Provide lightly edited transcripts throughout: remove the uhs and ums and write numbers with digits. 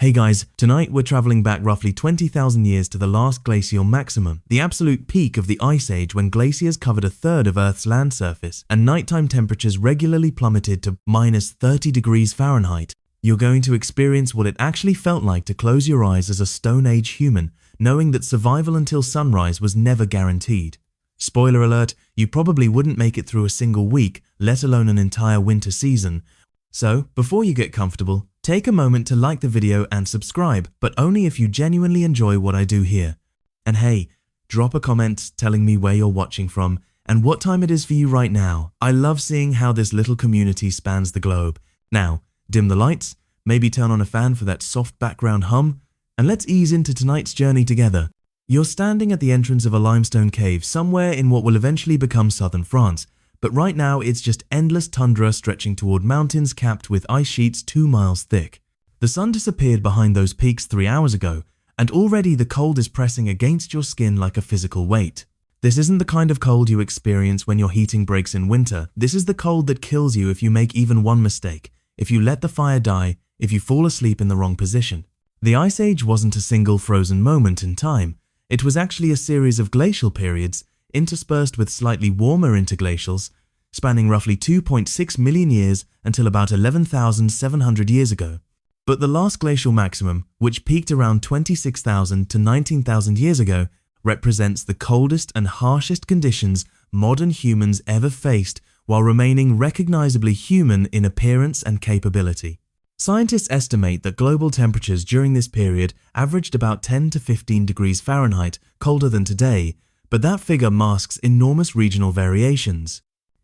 Hey guys, tonight we're traveling back roughly 20,000 years to the last glacial maximum, the absolute peak of the Ice Age when glaciers covered a third of Earth's land surface and nighttime temperatures regularly plummeted to minus 30 degrees Fahrenheit. You're going to experience what it actually felt like to close your eyes as a Stone Age human, knowing that survival until sunrise was never guaranteed. Spoiler alert, you probably wouldn't make it through a single week, let alone an entire winter season. So, before you get comfortable, take a moment to like the video and subscribe, but only if you genuinely enjoy what I do here. And hey, drop a comment telling me where you're watching from and what time it is for you right now. I love seeing how this little community spans the globe. Now, dim the lights, maybe turn on a fan for that soft background hum, and let's ease into tonight's journey together. You're standing at the entrance of a limestone cave somewhere in what will eventually become southern France. But right now it's just endless tundra stretching toward mountains capped with ice sheets 2 miles thick. The sun disappeared behind those peaks 3 hours ago, and already the cold is pressing against your skin like a physical weight. This isn't the kind of cold you experience when your heating breaks in winter. This is the cold that kills you if you make even one mistake, if you let the fire die, if you fall asleep in the wrong position. The Ice Age wasn't a single frozen moment in time. It was actually a series of glacial periods interspersed with slightly warmer interglacials, spanning roughly 2.6 million years until about 11,700 years ago. But the last glacial maximum, which peaked around 26,000 to 19,000 years ago, represents the coldest and harshest conditions modern humans ever faced while remaining recognizably human in appearance and capability. Scientists estimate that global temperatures during this period averaged about 10 to 15 degrees Fahrenheit colder than today, but that figure masks enormous regional variations.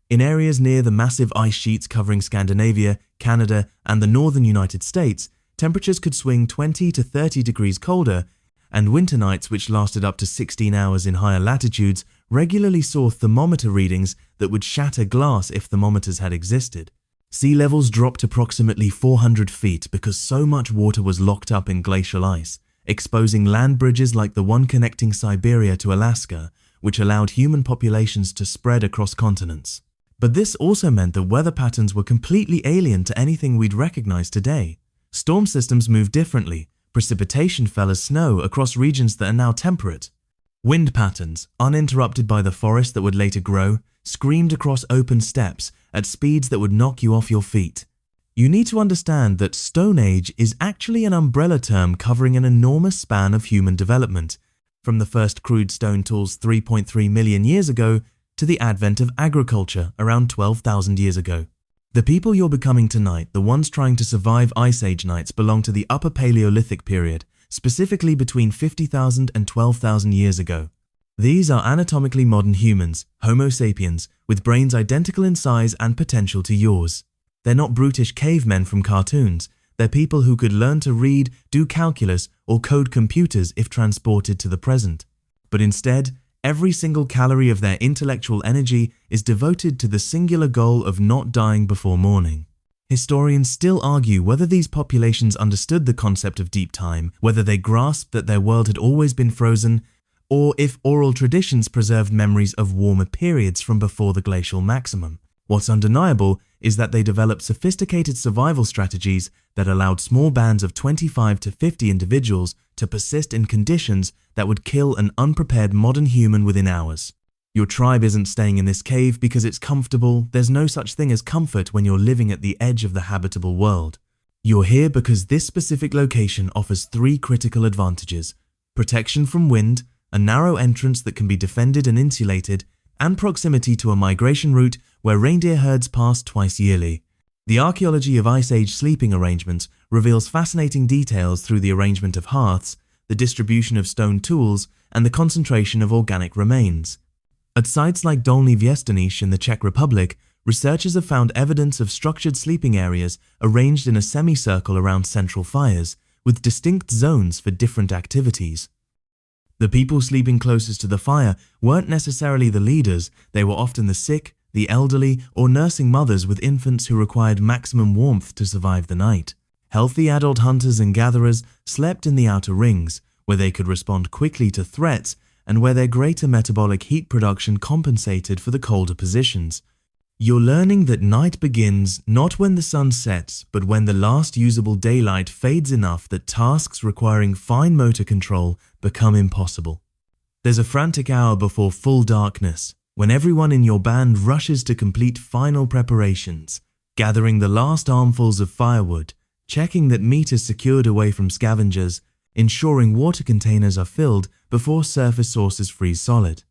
In areas near the massive ice sheets covering Scandinavia, Canada, and the northern United States, temperatures could swing 20 to 30 degrees colder, and winter nights, which lasted up to 16 hours in higher latitudes, regularly saw thermometer readings that would shatter glass if thermometers had existed. Sea levels dropped approximately 400 feet because so much water was locked up in glacial ice, exposing land bridges like the one connecting Siberia to Alaska, which allowed human populations to spread across continents. But this also meant that weather patterns were completely alien to anything we'd recognize today. Storm systems moved differently, precipitation fell as snow across regions that are now temperate. Wind patterns, uninterrupted by the forest that would later grow, screamed across open steppes at speeds that would knock you off your feet. You need to understand that Stone Age is actually an umbrella term covering an enormous span of human development, from the first crude stone tools 3.3 million years ago to the advent of agriculture around 12,000 years ago. The people you're becoming tonight, the ones trying to survive Ice Age nights, belong to the Upper Paleolithic period, specifically between 50,000 and 12,000 years ago. These are anatomically modern humans, Homo sapiens, with brains identical in size and potential to yours. They're not brutish cavemen from cartoons. They're people who could learn to read, do calculus, or code computers if transported to the present. But instead, every single calorie of their intellectual energy is devoted to the singular goal of not dying before morning. Historians still argue whether these populations understood the concept of deep time, whether they grasped that their world had always been frozen, or if oral traditions preserved memories of warmer periods from before the glacial maximum. What's undeniable is that they developed sophisticated survival strategies that allowed small bands of 25 to 50 individuals to persist in conditions that would kill an unprepared modern human within hours. Your tribe isn't staying in this cave because it's comfortable. There's no such thing as comfort when you're living at the edge of the habitable world. You're here because this specific location offers 3 critical advantages: protection from wind, a narrow entrance that can be defended and insulated, and proximity to a migration route where reindeer herds pass twice yearly. The archaeology of Ice Age sleeping arrangements reveals fascinating details through the arrangement of hearths, the distribution of stone tools, and the concentration of organic remains. At sites like Dolní Věstonice in the Czech Republic, researchers have found evidence of structured sleeping areas arranged in a semicircle around central fires, with distinct zones for different activities. The people sleeping closest to the fire weren't necessarily the leaders. They were often the sick, the elderly, or nursing mothers with infants who required maximum warmth to survive the night. Healthy adult hunters and gatherers slept in the outer rings, where they could respond quickly to threats and where their greater metabolic heat production compensated for the colder positions. You're learning that night begins not when the sun sets, but when the last usable daylight fades enough that tasks requiring fine motor control become impossible. There's a frantic hour before full darkness, when everyone in your band rushes to complete final preparations, gathering the last armfuls of firewood, checking that meat is secured away from scavengers, ensuring water containers are filled before surface sources freeze solid.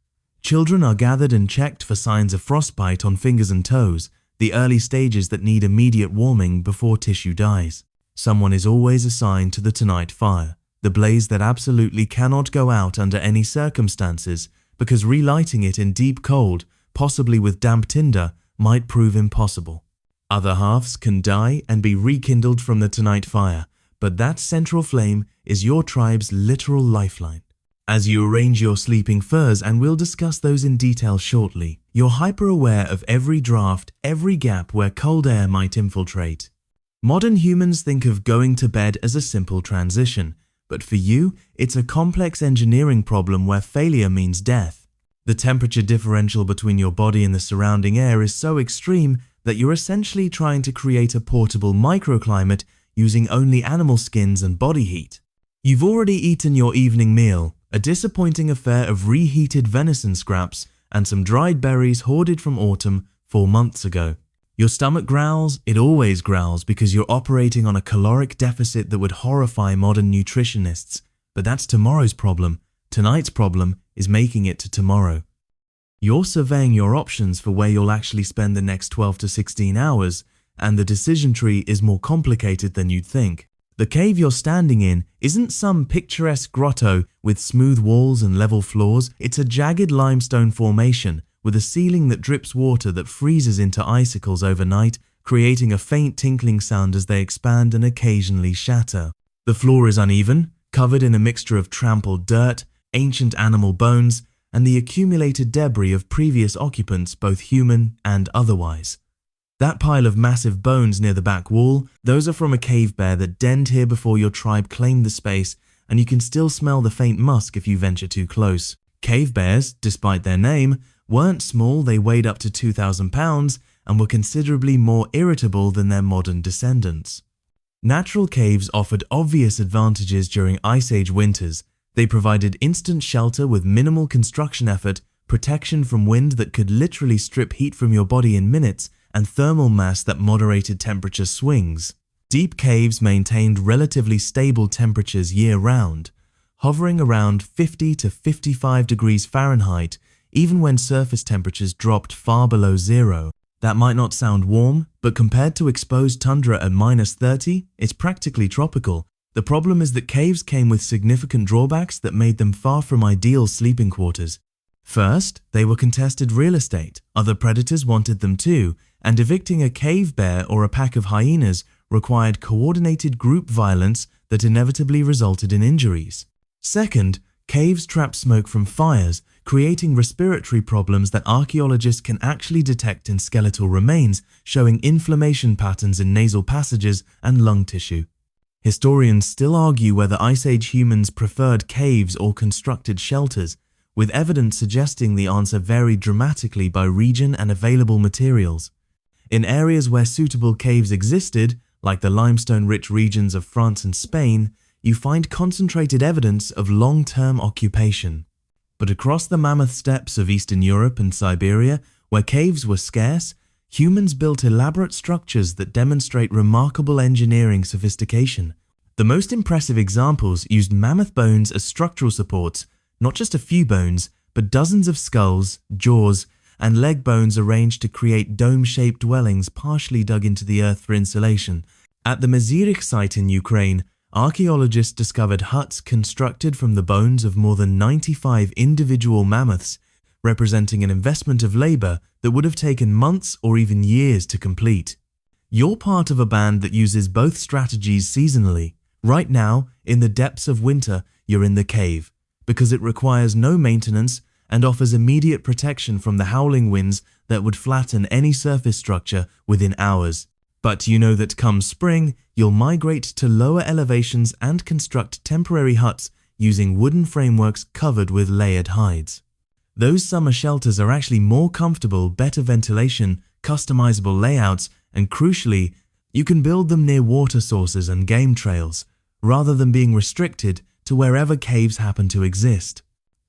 Children are gathered and checked for signs of frostbite on fingers and toes, the early stages that need immediate warming before tissue dies. Someone is always assigned to the tonight fire, the blaze that absolutely cannot go out under any circumstances because relighting it in deep cold, possibly with damp tinder, might prove impossible. Other halves can die and be rekindled from the tonight fire, but that central flame is your tribe's literal lifeline. As you arrange your sleeping furs, and we'll discuss those in detail shortly, you're hyper-aware of every draft, every gap where cold air might infiltrate. Modern humans think of going to bed as a simple transition, but for you, it's a complex engineering problem where failure means death. The temperature differential between your body and the surrounding air is so extreme that you're essentially trying to create a portable microclimate using only animal skins and body heat. You've already eaten your evening meal, a disappointing affair of reheated venison scraps and some dried berries hoarded from autumn 4 months ago. Your stomach growls, it always growls because you're operating on a caloric deficit that would horrify modern nutritionists, but that's tomorrow's problem. Tonight's problem is making it to tomorrow. You're surveying your options for where you'll actually spend the next 12 to 16 hours, and the decision tree is more complicated than you'd think. The cave you're standing in isn't some picturesque grotto with smooth walls and level floors. It's a jagged limestone formation with a ceiling that drips water that freezes into icicles overnight, creating a faint tinkling sound as they expand and occasionally shatter. The floor is uneven, covered in a mixture of trampled dirt, ancient animal bones, and the accumulated debris of previous occupants, both human and otherwise. That pile of massive bones near the back wall, those are from a cave bear that denned here before your tribe claimed the space, and you can still smell the faint musk if you venture too close. Cave bears, despite their name, weren't small. They weighed up to 2,000 pounds and were considerably more irritable than their modern descendants. Natural caves offered obvious advantages during Ice Age winters. They provided instant shelter with minimal construction effort, protection from wind that could literally strip heat from your body in minutes, and thermal mass that moderated temperature swings. Deep caves maintained relatively stable temperatures year-round, hovering around 50 to 55 degrees Fahrenheit, even when surface temperatures dropped far below zero. That might not sound warm, but compared to exposed tundra at -30, it's practically tropical. The problem is that caves came with significant drawbacks that made them far from ideal sleeping quarters. First, they were contested real estate. Other predators wanted them too, and evicting a cave bear or a pack of hyenas required coordinated group violence that inevitably resulted in injuries. Second, caves trap smoke from fires, creating respiratory problems that archaeologists can actually detect in skeletal remains, showing inflammation patterns in nasal passages and lung tissue. Historians still argue whether Ice Age humans preferred caves or constructed shelters, with evidence suggesting the answer varied dramatically by region and available materials. In areas where suitable caves existed, like the limestone-rich regions of France and Spain, you find concentrated evidence of long-term occupation. But across the mammoth steppes of Eastern Europe and Siberia, where caves were scarce, humans built elaborate structures that demonstrate remarkable engineering sophistication. The most impressive examples used mammoth bones as structural supports, not just a few bones, but dozens of skulls, jaws, and leg bones arranged to create dome-shaped dwellings partially dug into the earth for insulation. At the Mezyrich site in Ukraine, archaeologists discovered huts constructed from the bones of more than 95 individual mammoths, representing an investment of labor that would have taken months or even years to complete. You're part of a band that uses both strategies seasonally. Right now, in the depths of winter, you're in the cave, because it requires no maintenance and offers immediate protection from the howling winds that would flatten any surface structure within hours. But you know that come spring, you'll migrate to lower elevations and construct temporary huts using wooden frameworks covered with layered hides. Those summer shelters are actually more comfortable, better ventilation, customizable layouts, and crucially, you can build them near water sources and game trails, rather than being restricted to wherever caves happen to exist.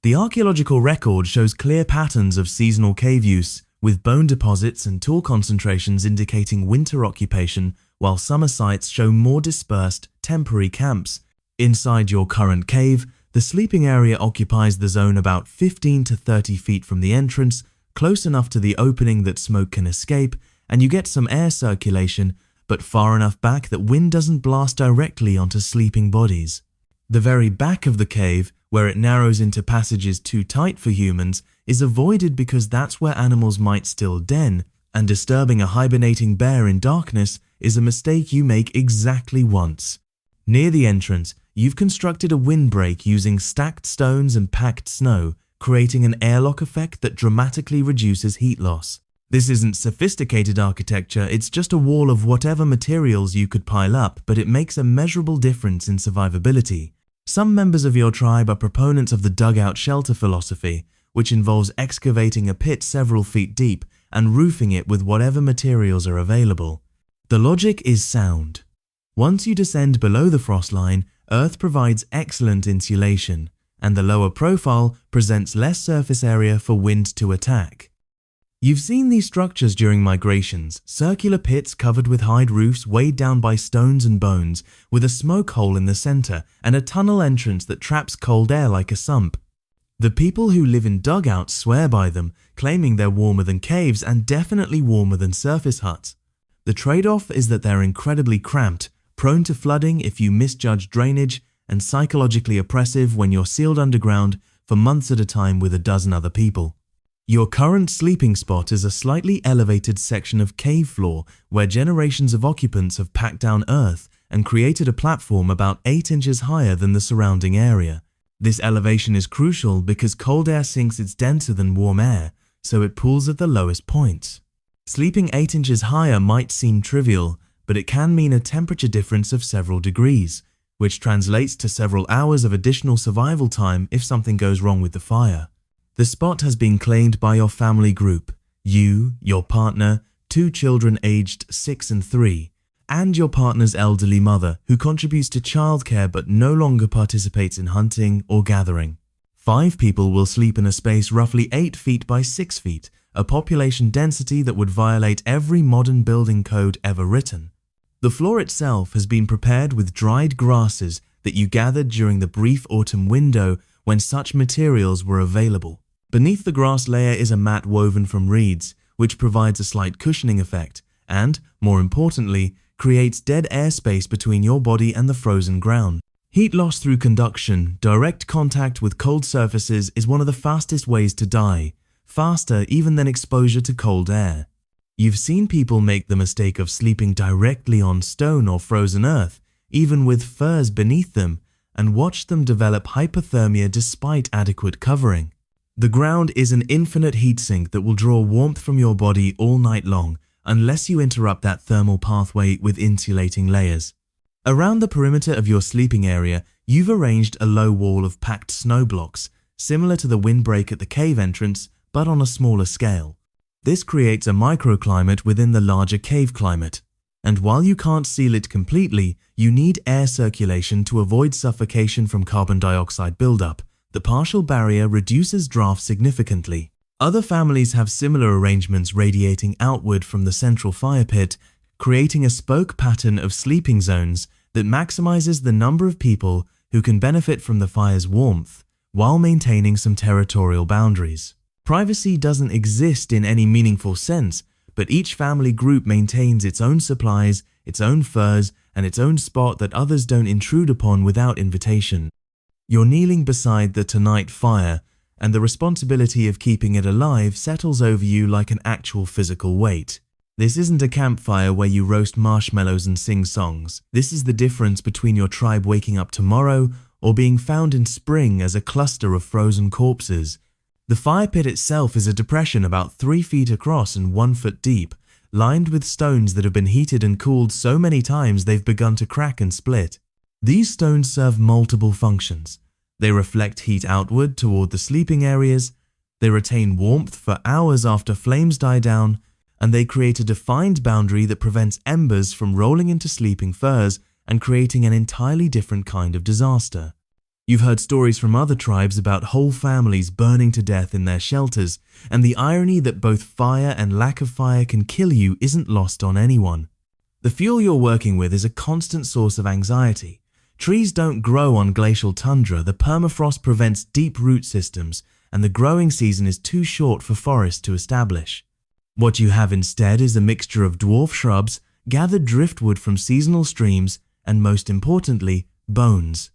The archaeological record shows clear patterns of seasonal cave use, with bone deposits and tool concentrations indicating winter occupation, while summer sites show more dispersed, temporary camps. Inside your current cave, the sleeping area occupies the zone about 15 to 30 feet from the entrance, close enough to the opening that smoke can escape, and you get some air circulation, but far enough back that wind doesn't blast directly onto sleeping bodies. The very back of the cave, where it narrows into passages too tight for humans, is avoided because that's where animals might still den, and disturbing a hibernating bear in darkness is a mistake you make exactly once. Near the entrance, you've constructed a windbreak using stacked stones and packed snow, creating an airlock effect that dramatically reduces heat loss. This isn't sophisticated architecture, it's just a wall of whatever materials you could pile up, but it makes a measurable difference in survivability. Some members of your tribe are proponents of the dugout shelter philosophy, which involves excavating a pit several feet deep and roofing it with whatever materials are available. The logic is sound. Once you descend below the frost line, Earth provides excellent insulation, and the lower profile presents less surface area for wind to attack. You've seen these structures during migrations, circular pits covered with hide roofs weighed down by stones and bones, with a smoke hole in the center and a tunnel entrance that traps cold air like a sump. The people who live in dugouts swear by them, claiming they're warmer than caves and definitely warmer than surface huts. The trade-off is that they're incredibly cramped, prone to flooding if you misjudge drainage, and psychologically oppressive when you're sealed underground for months at a time with a dozen other people. Your current sleeping spot is a slightly elevated section of cave floor where generations of occupants have packed down earth and created a platform about 8 inches higher than the surrounding area. This elevation is crucial because cold air sinks it's denser than warm air, so it pools at the lowest points. Sleeping 8 inches higher might seem trivial, but it can mean a temperature difference of several degrees, which translates to several hours of additional survival time if something goes wrong with the fire. The spot has been claimed by your family group, you, your partner, 2 children aged 6 and 3, and your partner's elderly mother who contributes to childcare but no longer participates in hunting or gathering. 5 people will sleep in a space roughly 8 feet by 6 feet, a population density that would violate every modern building code ever written. The floor itself has been prepared with dried grasses that you gathered during the brief autumn window when such materials were available. Beneath the grass layer is a mat woven from reeds, which provides a slight cushioning effect and, more importantly, creates dead airspace between your body and the frozen ground. Heat loss through conduction, direct contact with cold surfaces is one of the fastest ways to die, faster even than exposure to cold air. You've seen people make the mistake of sleeping directly on stone or frozen earth, even with furs beneath them, and watched them develop hypothermia despite adequate covering. The ground is an infinite heat sink that will draw warmth from your body all night long unless you interrupt that thermal pathway with insulating layers. Around the perimeter of your sleeping area, you've arranged a low wall of packed snow blocks, similar to the windbreak at the cave entrance, but on a smaller scale. This creates a microclimate within the larger cave climate. And while you can't seal it completely, you need air circulation to avoid suffocation from carbon dioxide buildup. The partial barrier reduces draft significantly. Other families have similar arrangements radiating outward from the central fire pit, creating a spoke pattern of sleeping zones that maximizes the number of people who can benefit from the fire's warmth, while maintaining some territorial boundaries. Privacy doesn't exist in any meaningful sense, but each family group maintains its own supplies, its own furs, and its own spot that others don't intrude upon without invitation. You're kneeling beside the tonight fire, and the responsibility of keeping it alive settles over you like an actual physical weight. This isn't a campfire where you roast marshmallows and sing songs. This is the difference between your tribe waking up tomorrow or being found in spring as a cluster of frozen corpses. The fire pit itself is a depression about 3 feet across and 1 foot deep, lined with stones that have been heated and cooled so many times they've begun to crack and split. These stones serve multiple functions. They reflect heat outward toward the sleeping areas, they retain warmth for hours after flames die down, and they create a defined boundary that prevents embers from rolling into sleeping furs and creating an entirely different kind of disaster. You've heard stories from other tribes about whole families burning to death in their shelters, and the irony that both fire and lack of fire can kill you isn't lost on anyone. The fuel you're working with is a constant source of anxiety. Trees don't grow on glacial tundra, the permafrost prevents deep root systems, and the growing season is too short for forests to establish. What you have instead is a mixture of dwarf shrubs, gathered driftwood from seasonal streams, and most importantly, bones.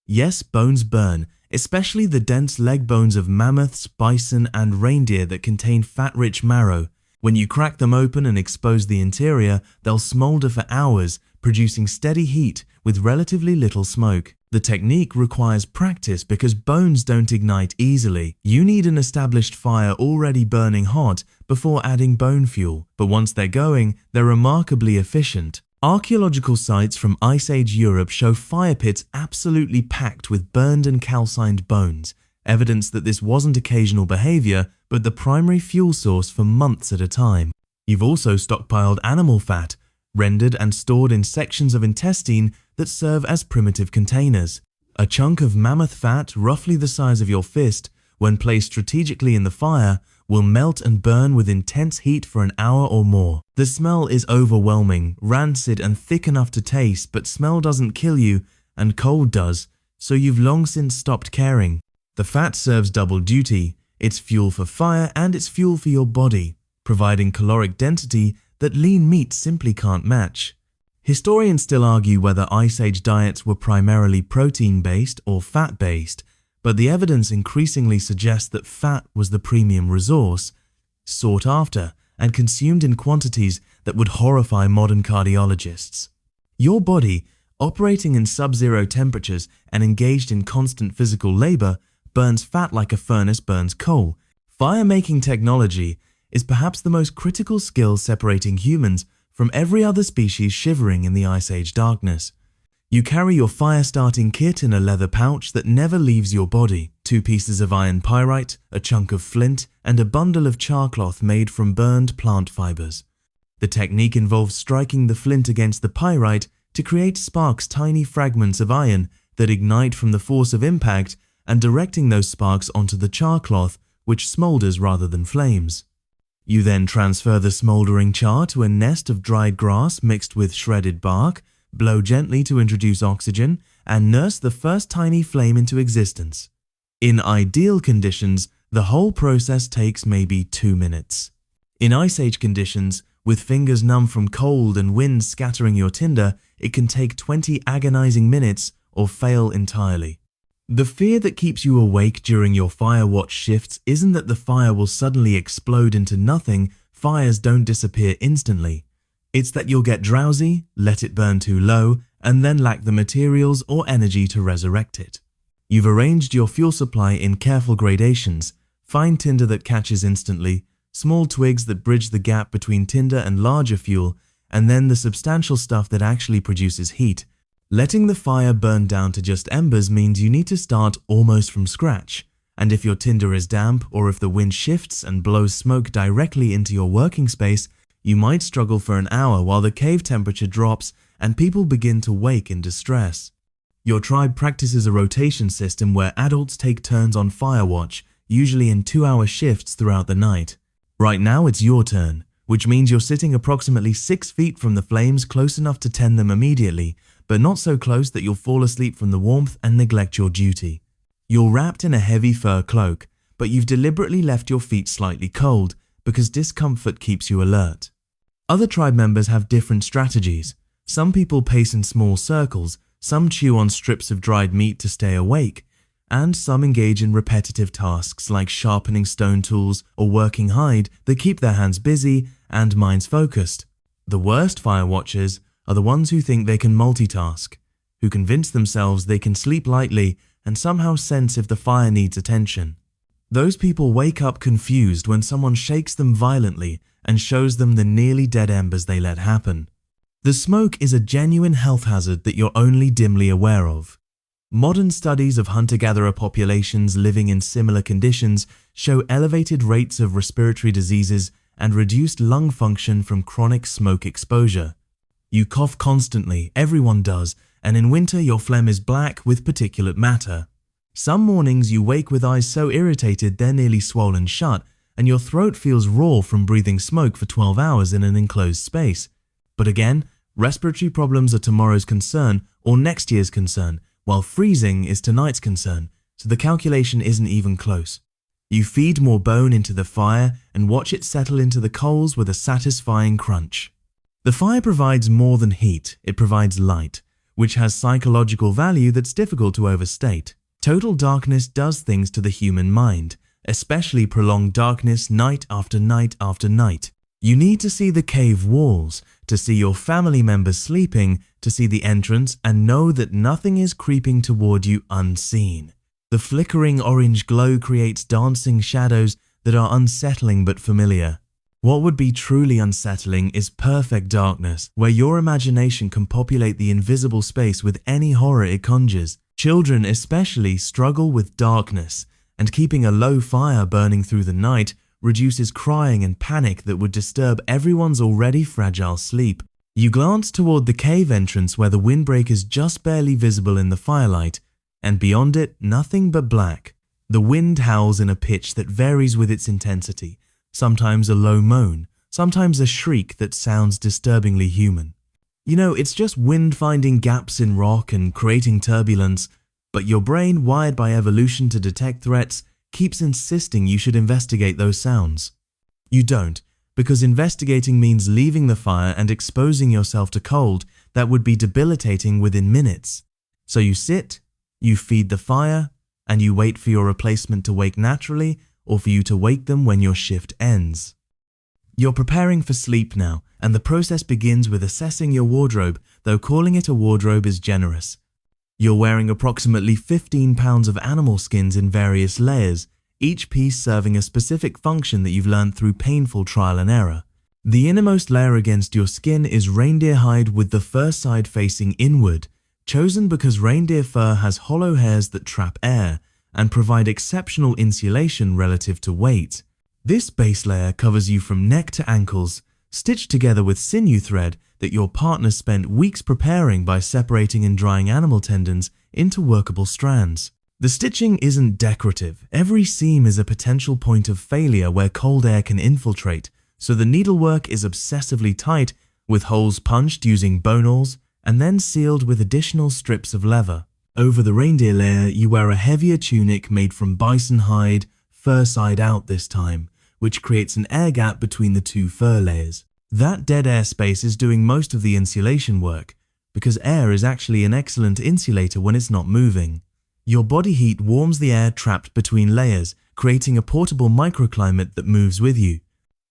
Yes, bones burn, especially the dense leg bones of mammoths, bison, and reindeer that contain fat-rich marrow. When you crack them open and expose the interior, they'll smolder for hours, producing steady heat with relatively little smoke. The technique requires practice because bones don't ignite easily. You need an established fire already burning hot before adding bone fuel, but once they're going, they're remarkably efficient. Archaeological sites from Ice Age Europe show fire pits absolutely packed with burned and calcined bones, evidence that this wasn't occasional behavior, but the primary fuel source for months at a time. You've also stockpiled animal fat, rendered and stored in sections of intestine that serve as primitive containers. A chunk of mammoth fat, roughly the size of your fist, when placed strategically in the fire, will melt and burn with intense heat for an hour or more. The smell is overwhelming, rancid and thick enough to taste, but smell doesn't kill you, and cold does, so you've long since stopped caring. The fat serves double duty. It's fuel for fire and it's fuel for your body, providing caloric density that lean meat simply can't match. Historians still argue whether Ice Age diets were primarily protein-based or fat-based, but the evidence increasingly suggests that fat was the premium resource, sought after and consumed in quantities that would horrify modern cardiologists. Your body, operating in sub-zero temperatures and engaged in constant physical labor, burns fat like a furnace burns coal. Fire-making technology is perhaps the most critical skill separating humans from every other species shivering in the Ice Age darkness. You carry your fire-starting kit in a leather pouch that never leaves your body, 2 pieces of iron pyrite, a chunk of flint, and a bundle of charcloth made from burned plant fibers. The technique involves striking the flint against the pyrite to create sparks, tiny fragments of iron that ignite from the force of impact, and directing those sparks onto the charcloth, which smolders rather than flames. You then transfer the smoldering char to a nest of dried grass mixed with shredded bark, blow gently to introduce oxygen, and nurse the first tiny flame into existence. In ideal conditions, the whole process takes maybe 2 minutes. In Ice Age conditions, with fingers numb from cold and wind scattering your tinder, it can take 20 agonizing minutes or fail entirely. The fear that keeps you awake during your fire watch shifts isn't that the fire will suddenly explode into nothing. Fires don't disappear instantly. It's that you'll get drowsy, let it burn too low, and then lack the materials or energy to resurrect it. You've arranged your fuel supply in careful gradations, fine tinder that catches instantly, small twigs that bridge the gap between tinder and larger fuel, and then the substantial stuff that actually produces heat. Letting the fire burn down to just embers means you need to start almost from scratch, and if your tinder is damp or if the wind shifts and blows smoke directly into your working space, you might struggle for an hour while the cave temperature drops and people begin to wake in distress. Your tribe practices a rotation system where adults take turns on fire watch, usually in 2-hour shifts throughout the night. Right now it's your turn, which means you're sitting approximately 6 feet from the flames, close enough to tend them immediately, but not so close that you'll fall asleep from the warmth and neglect your duty. You're wrapped in a heavy fur cloak, but you've deliberately left your feet slightly cold because discomfort keeps you alert. Other tribe members have different strategies. Some people pace in small circles, some chew on strips of dried meat to stay awake, and some engage in repetitive tasks like sharpening stone tools or working hide that keep their hands busy and minds focused. The worst fire watchers are the ones who think they can multitask, who convince themselves they can sleep lightly and somehow sense if the fire needs attention. Those people wake up confused when someone shakes them violently and shows them the nearly dead embers they let happen. The smoke is a genuine health hazard that you're only dimly aware of. Modern studies of hunter-gatherer populations living in similar conditions show elevated rates of respiratory diseases and reduced lung function from chronic smoke exposure. You cough constantly, everyone does, and in winter your phlegm is black with particulate matter. Some mornings you wake with eyes so irritated they're nearly swollen shut, and your throat feels raw from breathing smoke for 12 hours in an enclosed space. But again, respiratory problems are tomorrow's concern or next year's concern, while freezing is tonight's concern, so the calculation isn't even close. You feed more bone into the fire and watch it settle into the coals with a satisfying crunch. The fire provides more than heat, it provides light, which has psychological value that's difficult to overstate. Total darkness does things to the human mind, especially prolonged darkness night after night after night. You need to see the cave walls, to see your family members sleeping, to see the entrance and know that nothing is creeping toward you unseen. The flickering orange glow creates dancing shadows that are unsettling but familiar. What would be truly unsettling is perfect darkness, where your imagination can populate the invisible space with any horror it conjures. Children especially struggle with darkness, and keeping a low fire burning through the night reduces crying and panic that would disturb everyone's already fragile sleep. You glance toward the cave entrance where the windbreak is just barely visible in the firelight, and beyond it, nothing but black. The wind howls in a pitch that varies with its intensity, sometimes a low moan, sometimes a shriek that sounds disturbingly human. You know, it's just wind finding gaps in rock and creating turbulence, but your brain, wired by evolution to detect threats, keeps insisting you should investigate those sounds. You don't, because investigating means leaving the fire and exposing yourself to cold that would be debilitating within minutes. So you sit, you feed the fire, and you wait for your replacement to wake naturally or for you to wake them when your shift ends. You're preparing for sleep now, and the process begins with assessing your wardrobe, though calling it a wardrobe is generous. You're wearing approximately 15 pounds of animal skins in various layers, each piece serving a specific function that you've learned through painful trial and error. The innermost layer against your skin is reindeer hide with the fur side facing inward, chosen because reindeer fur has hollow hairs that trap air and provide exceptional insulation relative to weight. This base layer covers you from neck to ankles, stitched together with sinew thread that your partner spent weeks preparing by separating and drying animal tendons into workable strands. The stitching isn't decorative. Every seam is a potential point of failure where cold air can infiltrate, so the needlework is obsessively tight with holes punched using bone awls and then sealed with additional strips of leather. Over the reindeer layer, you wear a heavier tunic made from bison hide, fur side out this time, which creates an air gap between the two fur layers. That dead air space is doing most of the insulation work, because air is actually an excellent insulator when it's not moving. Your body heat warms the air trapped between layers, creating a portable microclimate that moves with you.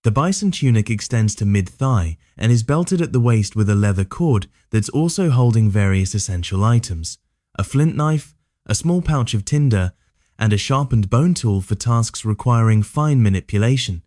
The bison tunic extends to mid-thigh and is belted at the waist with a leather cord that's also holding various essential items: a flint knife, a small pouch of tinder, and a sharpened bone tool for tasks requiring fine manipulation.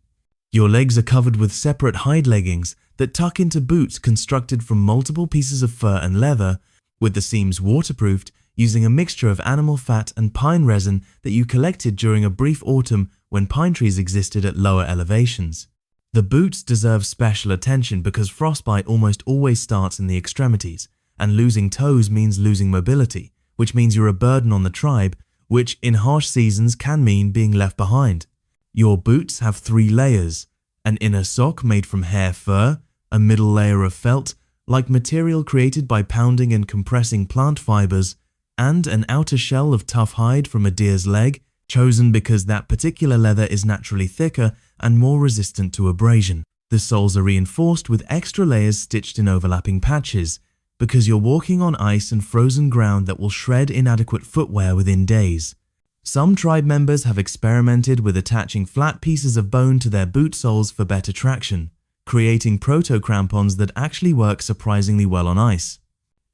Your legs are covered with separate hide leggings that tuck into boots constructed from multiple pieces of fur and leather, with the seams waterproofed using a mixture of animal fat and pine resin that you collected during a brief autumn when pine trees existed at lower elevations. The boots deserve special attention because frostbite almost always starts in the extremities, and losing toes means losing mobility, which means you're a burden on the tribe, which in harsh seasons can mean being left behind. Your boots have 3 layers: an inner sock made from hare fur, a middle layer of felt, like material created by pounding and compressing plant fibers, and an outer shell of tough hide from a deer's leg, chosen because that particular leather is naturally thicker and more resistant to abrasion. The soles are reinforced with extra layers stitched in overlapping patches, because you're walking on ice and frozen ground that will shred inadequate footwear within days. Some tribe members have experimented with attaching flat pieces of bone to their boot soles for better traction, creating proto-crampons that actually work surprisingly well on ice.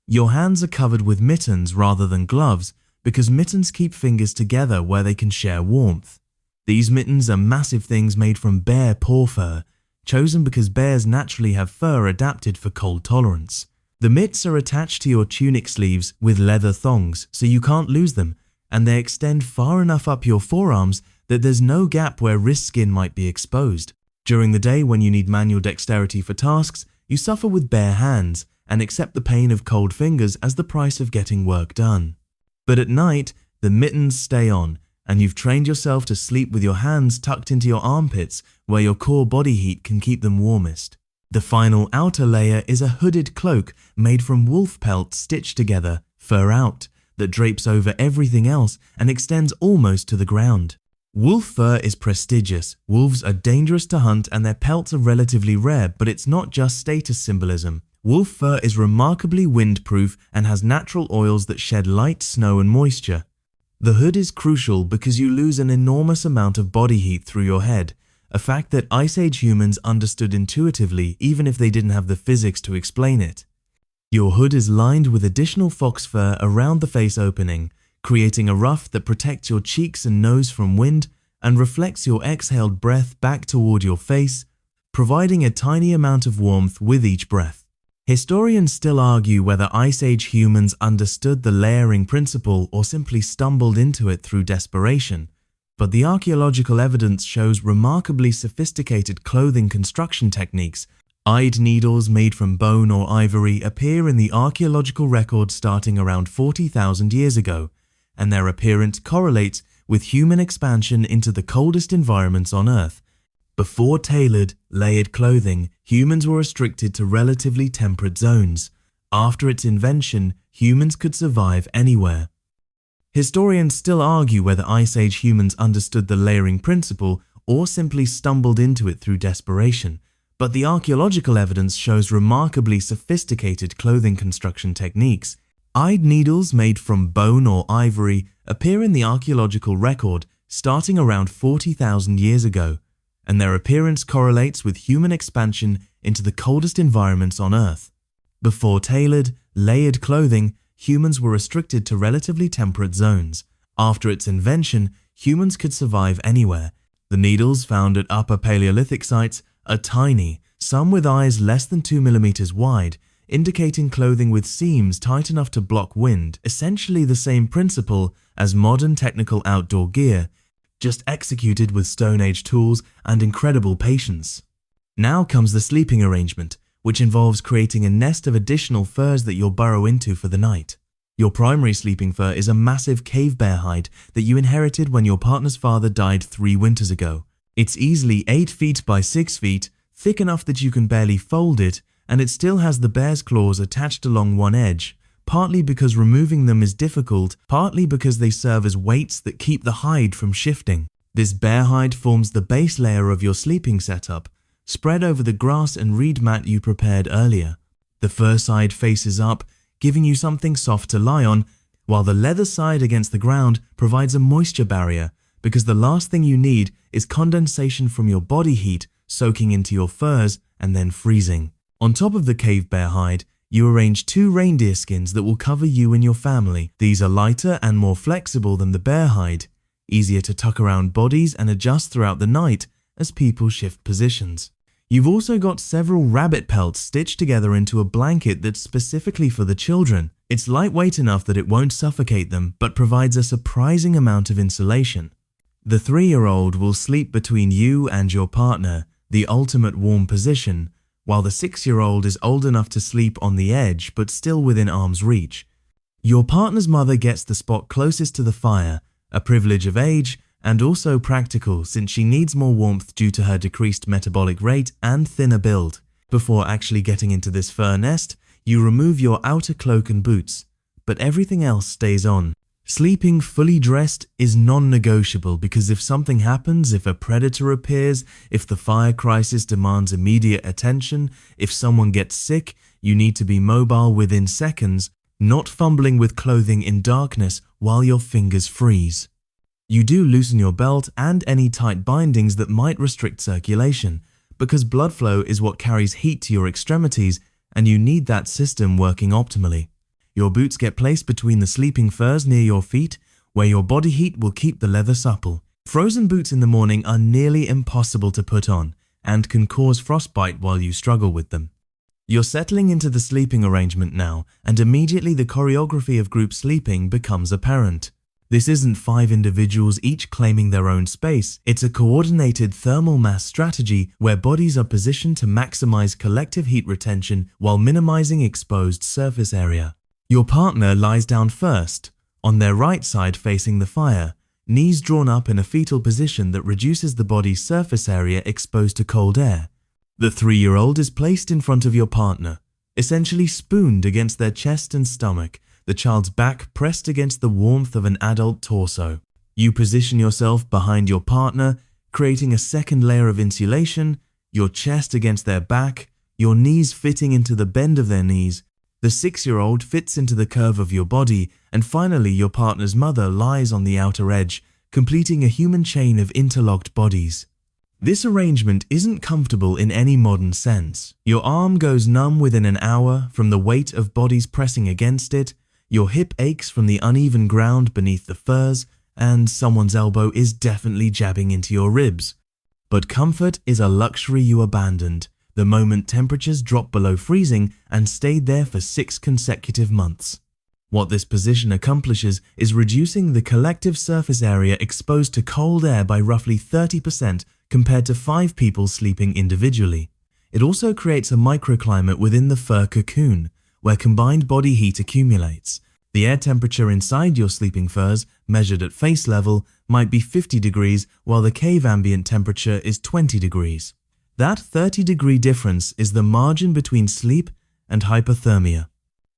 Your hands are covered with mittens rather than gloves because mittens keep fingers together where they can share warmth. These mittens are massive things made from bear paw fur, chosen because bears naturally have fur adapted for cold tolerance. The mitts are attached to your tunic sleeves with leather thongs so you can't lose them, and they extend far enough up your forearms that there's no gap where wrist skin might be exposed. During the day when you need manual dexterity for tasks, you suffer with bare hands and accept the pain of cold fingers as the price of getting work done. But at night, the mittens stay on, and you've trained yourself to sleep with your hands tucked into your armpits where your core body heat can keep them warmest. The final outer layer is a hooded cloak made from wolf pelt stitched together, fur out, that drapes over everything else and extends almost to the ground. Wolf fur is prestigious. Wolves are dangerous to hunt and their pelts are relatively rare, but it's not just status symbolism. Wolf fur is remarkably windproof and has natural oils that shed light, snow and moisture. The hood is crucial because you lose an enormous amount of body heat through your head, a fact that Ice Age humans understood intuitively even if they didn't have the physics to explain it. Your hood is lined with additional fox fur around the face opening, creating a ruff that protects your cheeks and nose from wind and reflects your exhaled breath back toward your face, providing a tiny amount of warmth with each breath. Historians still argue whether Ice Age humans understood the layering principle or simply stumbled into it through desperation, but the archaeological evidence shows remarkably sophisticated clothing construction techniques. Eyed needles made from bone or ivory appear in the archaeological record starting around 40,000 years ago, and their appearance correlates with human expansion into the coldest environments on Earth. Before tailored, layered clothing, humans were restricted to relatively temperate zones. After its invention, humans could survive anywhere. Historians still argue whether Ice Age humans understood the layering principle or simply stumbled into it through desperation, but the archaeological evidence shows remarkably sophisticated clothing construction techniques. Eyed needles made from bone or ivory appear in the archaeological record starting around 40,000 years ago, and their appearance correlates with human expansion into the coldest environments on Earth. Before tailored, layered clothing, humans were restricted to relatively temperate zones. After its invention, humans could survive anywhere. The needles found at Upper Paleolithic sites are tiny, some with eyes less than 2 millimeters wide, indicating clothing with seams tight enough to block wind, essentially the same principle as modern technical outdoor gear, just executed with Stone Age tools and incredible patience. Now comes the sleeping arrangement, which involves creating a nest of additional furs that you'll burrow into for the night. Your primary sleeping fur is a massive cave bear hide that you inherited when your partner's father died 3 winters ago. It's easily 8 feet by 6 feet, thick enough that you can barely fold it, and it still has the bear's claws attached along one edge, partly because removing them is difficult, partly because they serve as weights that keep the hide from shifting. This bear hide forms the base layer of your sleeping setup, spread over the grass and reed mat you prepared earlier. The fur side faces up, giving you something soft to lie on, while the leather side against the ground provides a moisture barrier, because the last thing you need is condensation from your body heat soaking into your furs and then freezing. On top of the cave bear hide, you arrange 2 reindeer skins that will cover you and your family. These are lighter and more flexible than the bear hide, easier to tuck around bodies and adjust throughout the night as people shift positions. You've also got several rabbit pelts stitched together into a blanket that's specifically for the children. It's lightweight enough that it won't suffocate them, but provides a surprising amount of insulation. The 3-year-old will sleep between you and your partner, the ultimate warm position, while the 6-year-old is old enough to sleep on the edge but still within arm's reach. Your partner's mother gets the spot closest to the fire, a privilege of age and also practical since she needs more warmth due to her decreased metabolic rate and thinner build. Before actually getting into this fur nest, you remove your outer cloak and boots, but everything else stays on. Sleeping fully dressed is non-negotiable because if something happens, if a predator appears, if the fire crisis demands immediate attention, if someone gets sick, you need to be mobile within seconds, not fumbling with clothing in darkness while your fingers freeze. You do loosen your belt and any tight bindings that might restrict circulation, because blood flow is what carries heat to your extremities and you need that system working optimally. Your boots get placed between the sleeping furs near your feet, where your body heat will keep the leather supple. Frozen boots in the morning are nearly impossible to put on and can cause frostbite while you struggle with them. You're settling into the sleeping arrangement now, and immediately the choreography of group sleeping becomes apparent. This isn't 5 individuals each claiming their own space. It's a coordinated thermal mass strategy where bodies are positioned to maximize collective heat retention while minimizing exposed surface area. Your partner lies down first, on their right side facing the fire, knees drawn up in a fetal position that reduces the body's surface area exposed to cold air. The 3-year-old is placed in front of your partner, essentially spooned against their chest and stomach, the child's back pressed against the warmth of an adult torso. You position yourself behind your partner, creating a second layer of insulation, your chest against their back, your knees fitting into the bend of their knees. The 6-year-old fits into the curve of your body, and finally your partner's mother lies on the outer edge, completing a human chain of interlocked bodies. This arrangement isn't comfortable in any modern sense. Your arm goes numb within an hour from the weight of bodies pressing against it, your hip aches from the uneven ground beneath the furs, and someone's elbow is definitely jabbing into your ribs. But comfort is a luxury you abandoned the moment temperatures dropped below freezing and stayed there for 6 consecutive months. What this position accomplishes is reducing the collective surface area exposed to cold air by roughly 30% compared to 5 people sleeping individually. It also creates a microclimate within the fur cocoon, where combined body heat accumulates. The air temperature inside your sleeping furs, measured at face level, might be 50 degrees, while the cave ambient temperature is 20 degrees. That 30-degree difference is the margin between sleep and hypothermia.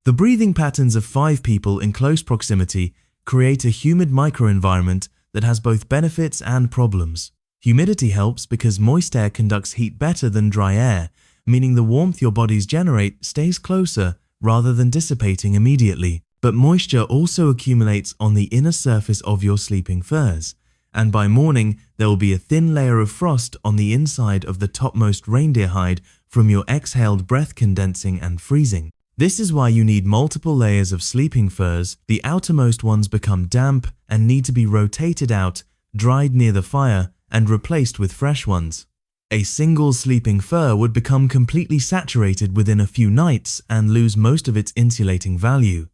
The breathing patterns of 5 people in close proximity create a humid microenvironment that has both benefits and problems. Humidity helps because moist air conducts heat better than dry air, meaning the warmth your bodies generate stays closer rather than dissipating immediately. But moisture also accumulates on the inner surface of your sleeping furs, and by morning there will be a thin layer of frost on the inside of the topmost reindeer hide from your exhaled breath condensing and freezing. This is why you need multiple layers of sleeping furs. The outermost ones become damp and need to be rotated out, dried near the fire, and replaced with fresh ones. A single sleeping fur would become completely saturated within a few nights and lose most of its insulating value.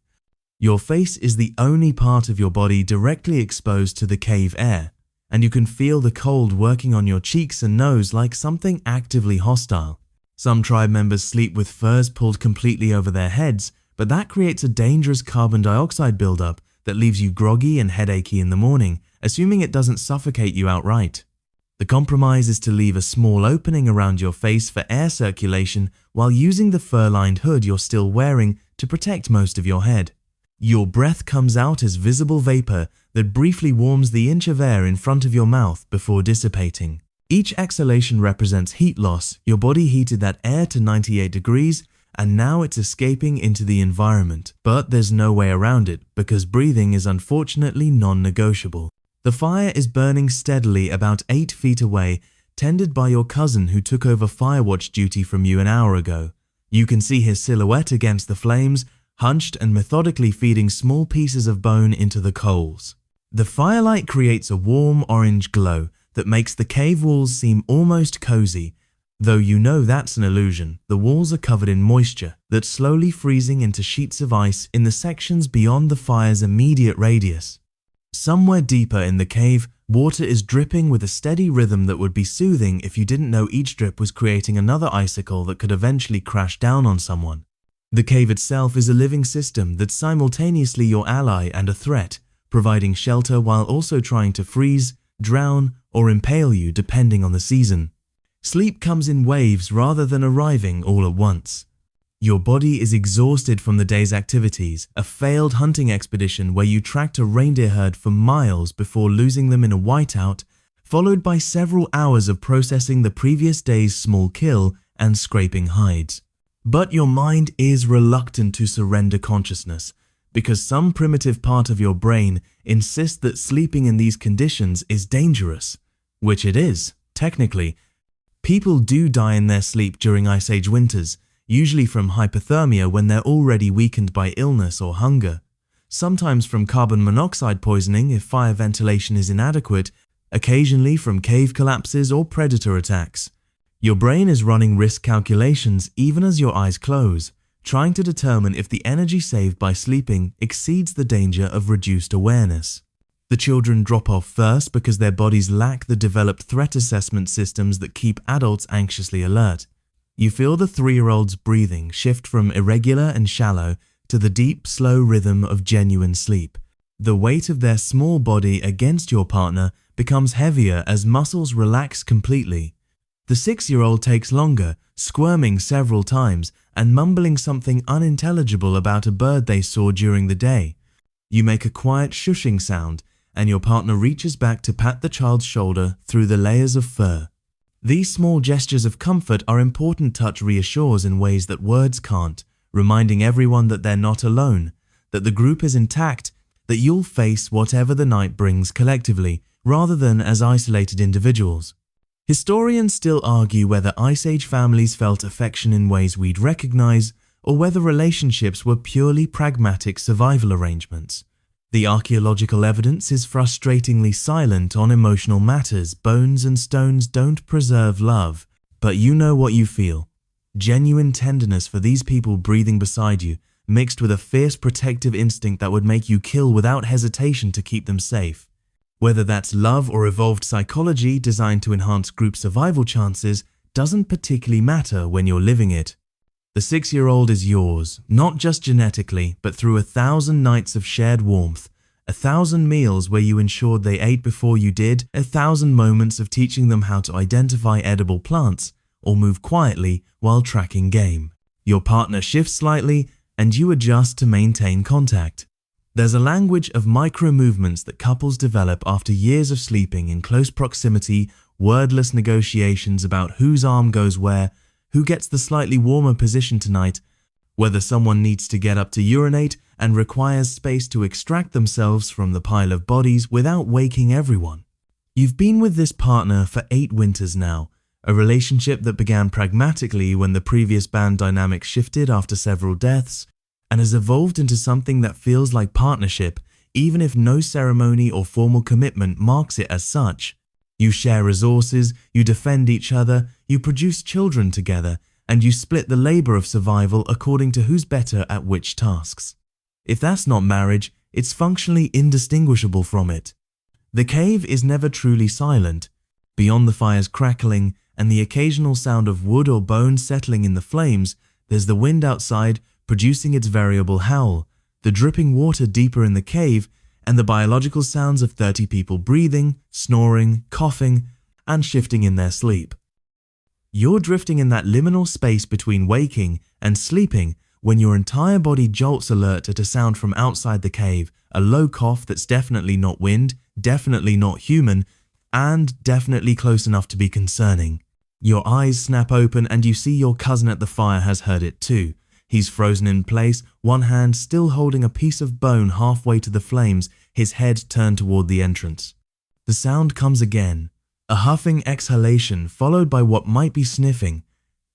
Your face is the only part of your body directly exposed to the cave air, and you can feel the cold working on your cheeks and nose like something actively hostile. Some tribe members sleep with furs pulled completely over their heads, but that creates a dangerous carbon dioxide buildup that leaves you groggy and headachy in the morning, assuming it doesn't suffocate you outright. The compromise is to leave a small opening around your face for air circulation while using the fur-lined hood you're still wearing to protect most of your head. Your breath comes out as visible vapor that briefly warms the inch of air in front of your mouth before dissipating. Each exhalation represents heat loss. Your body heated that air to 98 degrees and now it's escaping into the environment. But there's no way around it because breathing is unfortunately non-negotiable. The fire is burning steadily about 8 feet away, tended by your cousin who took over firewatch duty from you an hour ago. You can see his silhouette against the flames, hunched and methodically feeding small pieces of bone into the coals. The firelight creates a warm orange glow that makes the cave walls seem almost cozy, though you know that's an illusion. The walls are covered in moisture that's slowly freezing into sheets of ice in the sections beyond the fire's immediate radius. Somewhere deeper in the cave, water is dripping with a steady rhythm that would be soothing if you didn't know each drip was creating another icicle that could eventually crash down on someone. The cave itself is a living system that's simultaneously your ally and a threat, providing shelter while also trying to freeze, drown, or impale you depending on the season. Sleep comes in waves rather than arriving all at once. Your body is exhausted from the day's activities, a failed hunting expedition where you tracked a reindeer herd for miles before losing them in a whiteout, followed by several hours of processing the previous day's small kill and scraping hides. But your mind is reluctant to surrender consciousness because some primitive part of your brain insists that sleeping in these conditions is dangerous, which it is, technically. People do die in their sleep during Ice Age winters, usually from hypothermia when they're already weakened by illness or hunger, sometimes from carbon monoxide poisoning if fire ventilation is inadequate, occasionally from cave collapses or predator attacks. Your brain is running risk calculations even as your eyes close, trying to determine if the energy saved by sleeping exceeds the danger of reduced awareness. The children drop off first because their bodies lack the developed threat assessment systems that keep adults anxiously alert. You feel the 3-year-old's breathing shift from irregular and shallow to the deep, slow rhythm of genuine sleep. The weight of their small body against your partner becomes heavier as muscles relax completely. The 6-year-old takes longer, squirming several times and mumbling something unintelligible about a bird they saw during the day. You make a quiet shushing sound, and your partner reaches back to pat the child's shoulder through the layers of fur. These small gestures of comfort are important. Touch reassures in ways that words can't, reminding everyone that they're not alone, that the group is intact, that you'll face whatever the night brings collectively, rather than as isolated individuals. Historians still argue whether Ice Age families felt affection in ways we'd recognize, or whether relationships were purely pragmatic survival arrangements. The archaeological evidence is frustratingly silent on emotional matters. Bones and stones don't preserve love, but you know what you feel. Genuine tenderness for these people breathing beside you, mixed with a fierce protective instinct that would make you kill without hesitation to keep them safe. Whether that's love or evolved psychology designed to enhance group survival chances doesn't particularly matter when you're living it. The 6-year-old is yours, not just genetically, but through 1,000 nights of shared warmth, 1,000 meals where you ensured they ate before you did, 1,000 moments of teaching them how to identify edible plants or move quietly while tracking game. Your partner shifts slightly and you adjust to maintain contact. There's a language of micro-movements that couples develop after years of sleeping in close proximity, wordless negotiations about whose arm goes where, who gets the slightly warmer position tonight, whether someone needs to get up to urinate and requires space to extract themselves from the pile of bodies without waking everyone. You've been with this partner for 8 winters now, a relationship that began pragmatically when the previous band dynamic shifted after several deaths, and has evolved into something that feels like partnership, even if no ceremony or formal commitment marks it as such. You share resources, you defend each other, you produce children together, and you split the labor of survival according to who's better at which tasks. If that's not marriage, it's functionally indistinguishable from it. The cave is never truly silent. Beyond the fire's crackling and the occasional sound of wood or bone settling in the flames, there's the wind outside producing its variable howl, the dripping water deeper in the cave, and the biological sounds of 30 people breathing, snoring, coughing, and shifting in their sleep. You're drifting in that liminal space between waking and sleeping when your entire body jolts alert at a sound from outside the cave, a low cough that's definitely not wind, definitely not human, and definitely close enough to be concerning. Your eyes snap open and you see your cousin at the fire has heard it too. He's frozen in place, one hand still holding a piece of bone halfway to the flames, his head turned toward the entrance. The sound comes again, a huffing exhalation followed by what might be sniffing,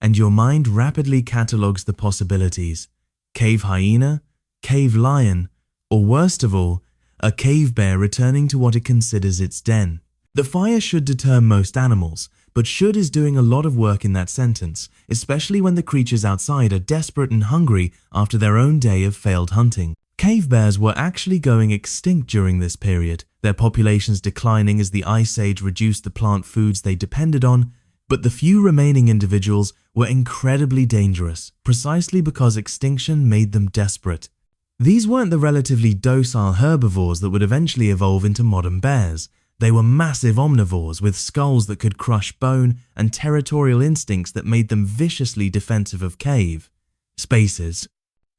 and your mind rapidly catalogues the possibilities. Cave hyena, cave lion, or worst of all, a cave bear returning to what it considers its den. The fire should deter most animals, but should is doing a lot of work in that sentence, especially when the creatures outside are desperate and hungry after their own day of failed hunting. Cave bears were actually going extinct during this period, their populations declining as the Ice Age reduced the plant foods they depended on, but the few remaining individuals were incredibly dangerous, precisely because extinction made them desperate. These weren't the relatively docile herbivores that would eventually evolve into modern bears. They were massive omnivores with skulls that could crush bone and territorial instincts that made them viciously defensive of cave spaces.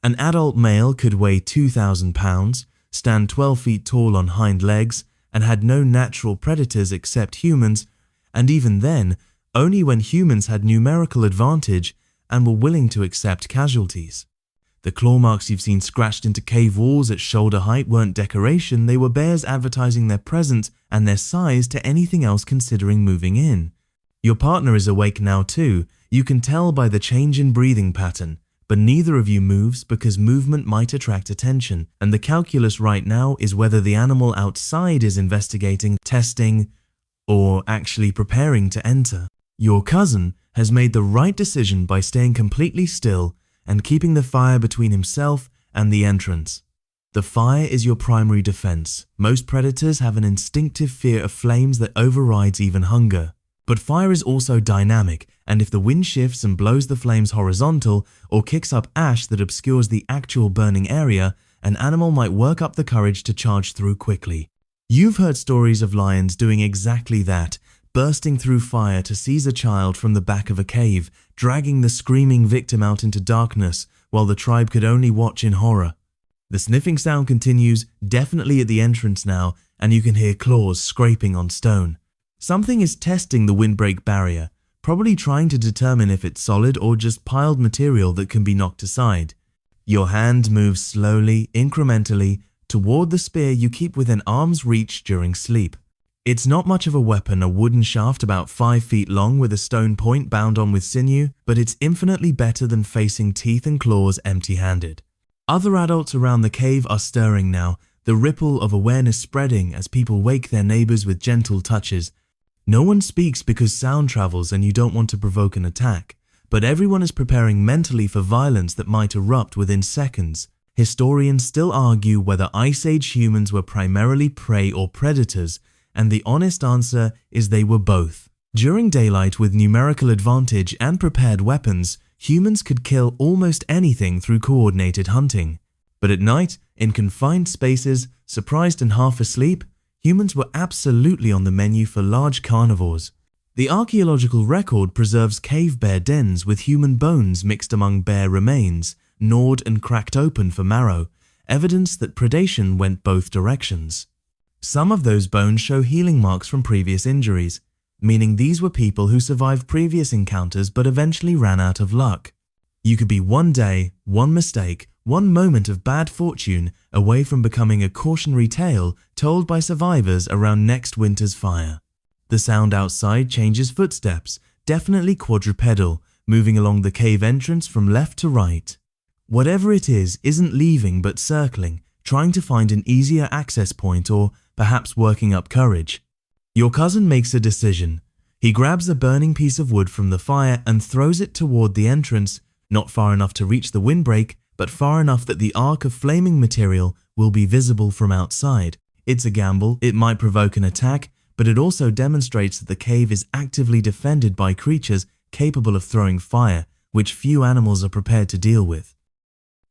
An adult male could weigh 2,000 pounds, stand 12 feet tall on hind legs, and had no natural predators except humans, and even then, only when humans had numerical advantage and were willing to accept casualties. The claw marks you've seen scratched into cave walls at shoulder height weren't decoration, they were bears advertising their presence and their size to anything else considering moving in. Your partner is awake now too, you can tell by the change in breathing pattern, but neither of you moves because movement might attract attention, and the calculus right now is whether the animal outside is investigating, testing, or actually preparing to enter. Your cousin has made the right decision by staying completely still and keeping the fire between himself and the entrance. The fire is your primary defense. Most predators have an instinctive fear of flames that overrides even hunger. But fire is also dynamic, and if the wind shifts and blows the flames horizontal or kicks up ash that obscures the actual burning area, an animal might work up the courage to charge through quickly. You've heard stories of lions doing exactly that, bursting through fire to seize a child from the back of a cave, dragging the screaming victim out into darkness while the tribe could only watch in horror. The sniffing sound continues, definitely at the entrance now, and you can hear claws scraping on stone. Something is testing the windbreak barrier, probably trying to determine if it's solid or just piled material that can be knocked aside. Your hand moves slowly, incrementally, toward the spear you keep within arm's reach during sleep. It's not much of a weapon, a wooden shaft about 5 feet long with a stone point bound on with sinew, but it's infinitely better than facing teeth and claws empty-handed. Other adults around the cave are stirring now, the ripple of awareness spreading as people wake their neighbors with gentle touches. No one speaks because sound travels and you don't want to provoke an attack, but everyone is preparing mentally for violence that might erupt within seconds. Historians still argue whether Ice Age humans were primarily prey or predators, and the honest answer is they were both. During daylight, with numerical advantage and prepared weapons, humans could kill almost anything through coordinated hunting. But at night, in confined spaces, surprised and half asleep, humans were absolutely on the menu for large carnivores. The archaeological record preserves cave bear dens with human bones mixed among bear remains, gnawed and cracked open for marrow, evidence that predation went both directions. Some of those bones show healing marks from previous injuries, meaning these were people who survived previous encounters but eventually ran out of luck. You could be one day, one mistake, one moment of bad fortune away from becoming a cautionary tale told by survivors around next winter's fire. The sound outside changes footsteps, definitely quadrupedal, moving along the cave entrance from left to right. Whatever it is isn't leaving but circling, trying to find an easier access point or perhaps working up courage. Your cousin makes a decision. He grabs a burning piece of wood from the fire and throws it toward the entrance, not far enough to reach the windbreak, but far enough that the arc of flaming material will be visible from outside. It's a gamble, it might provoke an attack, but it also demonstrates that the cave is actively defended by creatures capable of throwing fire, which few animals are prepared to deal with.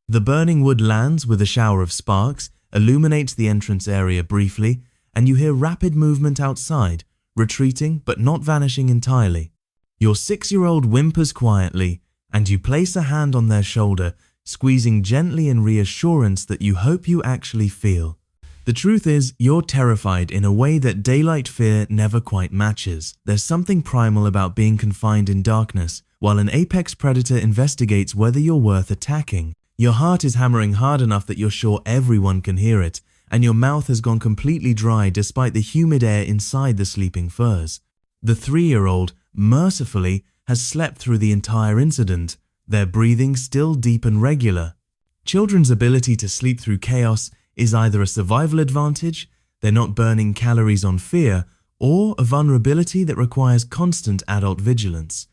The burning wood lands with a shower of sparks, illuminates the entrance area briefly, and you hear rapid movement outside, retreating but not vanishing entirely. Your 6-year-old whimpers quietly, and you place a hand on their shoulder, squeezing gently in reassurance that you hope you actually feel. The truth is, you're terrified in a way that daylight fear never quite matches. There's something primal about being confined in darkness, while an apex predator investigates whether you're worth attacking. Your heart is hammering hard enough that you're sure everyone can hear it, and your mouth has gone completely dry despite the humid air inside the sleeping furs. The 3-year-old, mercifully, has slept through the entire incident, their breathing still deep and regular. Children's ability to sleep through chaos is either a survival advantage, they're not burning calories on fear, or a vulnerability that requires constant adult vigilance.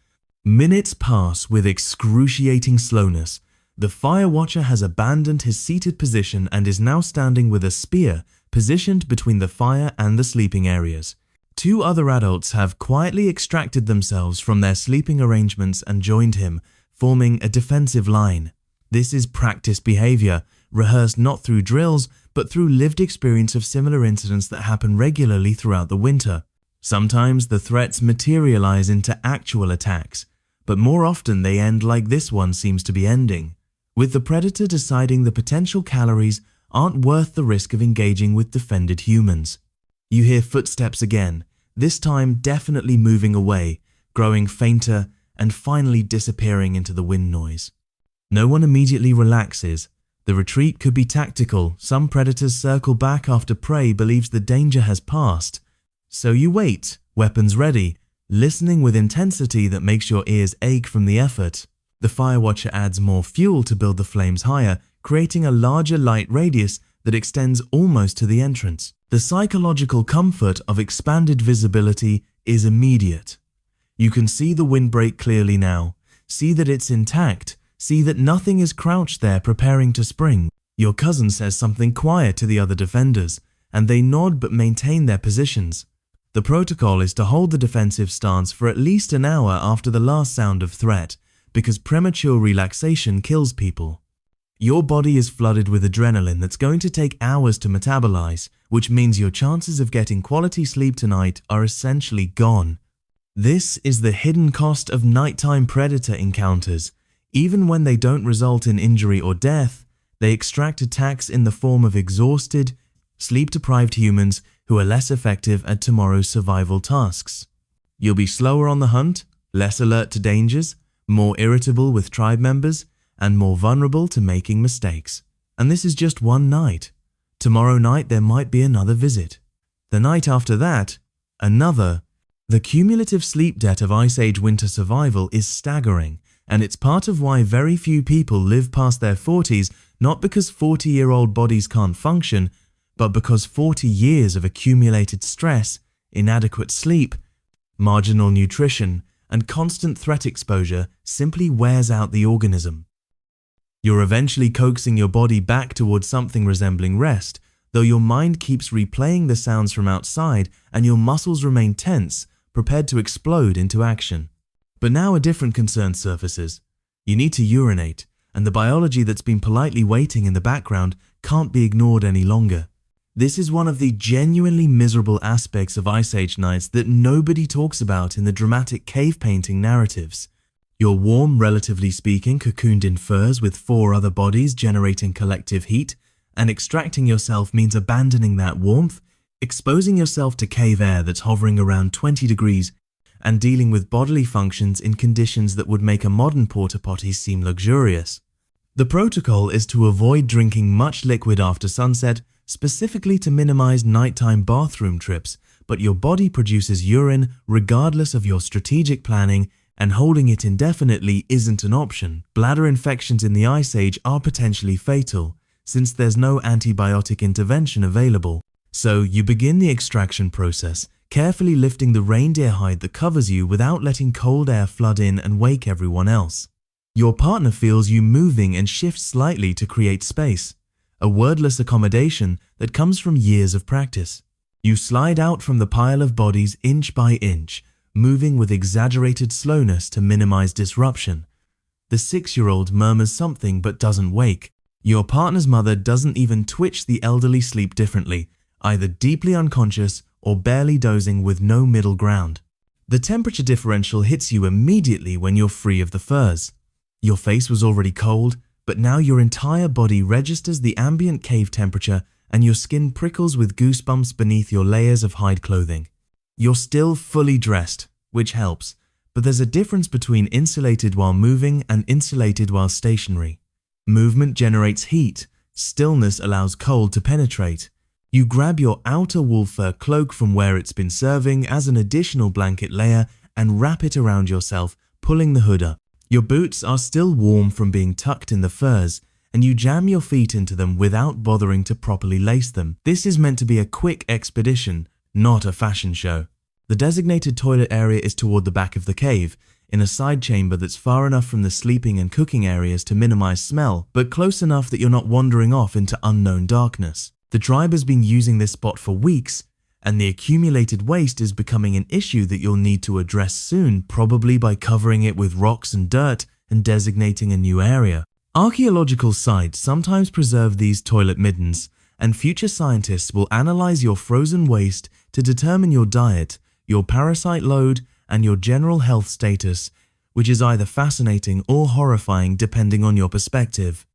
Minutes pass with excruciating slowness. The fire watcher has abandoned his seated position and is now standing with a spear positioned between the fire and the sleeping areas. 2 other adults have quietly extracted themselves from their sleeping arrangements and joined him, forming a defensive line. This is practiced behavior, rehearsed not through drills, but through lived experience of similar incidents that happen regularly throughout the winter. Sometimes the threats materialize into actual attacks, but more often they end like this one seems to be ending, with the predator deciding the potential calories aren't worth the risk of engaging with defended humans. You hear footsteps again, this time definitely moving away, growing fainter, and finally disappearing into the wind noise. No one immediately relaxes. The retreat could be tactical. Some predators circle back after prey believes the danger has passed. So you wait, weapons ready, listening with intensity that makes your ears ache from the effort. The fire watcher adds more fuel to build the flames higher, creating a larger light radius that extends almost to the entrance. The psychological comfort of expanded visibility is immediate. You can see the windbreak clearly now, see that it's intact, see that nothing is crouched there preparing to spring. Your cousin says something quiet to the other defenders, and they nod but maintain their positions. The protocol is to hold the defensive stance for at least an hour after the last sound of threat, because premature relaxation kills people. Your body is flooded with adrenaline that's going to take hours to metabolize, which means your chances of getting quality sleep tonight are essentially gone. This is the hidden cost of nighttime predator encounters. Even when they don't result in injury or death, they extract attacks in the form of exhausted, sleep-deprived humans who are less effective at tomorrow's survival tasks. You'll be slower on the hunt, less alert to dangers, more irritable with tribe members, and more vulnerable to making mistakes. And this is just one night. Tomorrow night there might be another visit. The night after that, another. The cumulative sleep debt of Ice Age winter survival is staggering, and it's part of why very few people live past their 40s, not because 40-year-old bodies can't function, but because 40 years of accumulated stress, inadequate sleep, marginal nutrition, and constant threat exposure simply wears out the organism. You're eventually coaxing your body back towards something resembling rest, though your mind keeps replaying the sounds from outside and your muscles remain tense, prepared to explode into action. But now a different concern surfaces. You need to urinate, and the biology that's been politely waiting in the background can't be ignored any longer. This is one of the genuinely miserable aspects of Ice Age nights that nobody talks about in the dramatic cave painting narratives. You're warm, relatively speaking, cocooned in furs with 4 other bodies generating collective heat, and extracting yourself means abandoning that warmth, exposing yourself to cave air that's hovering around 20 degrees, and dealing with bodily functions in conditions that would make a modern porta potty seem luxurious. The protocol is to avoid drinking much liquid after sunset, specifically to minimize nighttime bathroom trips, but your body produces urine regardless of your strategic planning, and holding it indefinitely isn't an option. Bladder infections in the Ice Age are potentially fatal, since there's no antibiotic intervention available. So you begin the extraction process, carefully lifting the reindeer hide that covers you without letting cold air flood in and wake everyone else. Your partner feels you moving and shifts slightly to create space, a wordless accommodation that comes from years of practice. You slide out from the pile of bodies inch by inch, moving with exaggerated slowness to minimize disruption. The 6-year-old murmurs something but doesn't wake. Your partner's mother doesn't even twitch. The elderly sleep differently, either deeply unconscious or barely dozing with no middle ground. The temperature differential hits you immediately when you're free of the furs. Your face was already cold, but now your entire body registers the ambient cave temperature and your skin prickles with goosebumps beneath your layers of hide clothing. You're still fully dressed, which helps, but there's a difference between insulated while moving and insulated while stationary. Movement generates heat, stillness allows cold to penetrate. You grab your outer wool fur cloak from where it's been serving as an additional blanket layer and wrap it around yourself, pulling the hood up. Your boots are still warm from being tucked in the furs, and you jam your feet into them without bothering to properly lace them. This is meant to be a quick expedition, not a fashion show. The designated toilet area is toward the back of the cave, in a side chamber that's far enough from the sleeping and cooking areas to minimize smell, but close enough that you're not wandering off into unknown darkness. The tribe has been using this spot for weeks, and the accumulated waste is becoming an issue that you'll need to address soon, probably by covering it with rocks and dirt and designating a new area. Archaeological sites sometimes preserve these toilet middens, and future scientists will analyze your frozen waste to determine your diet, your parasite load, and your general health status, which is either fascinating or horrifying depending on your perspective.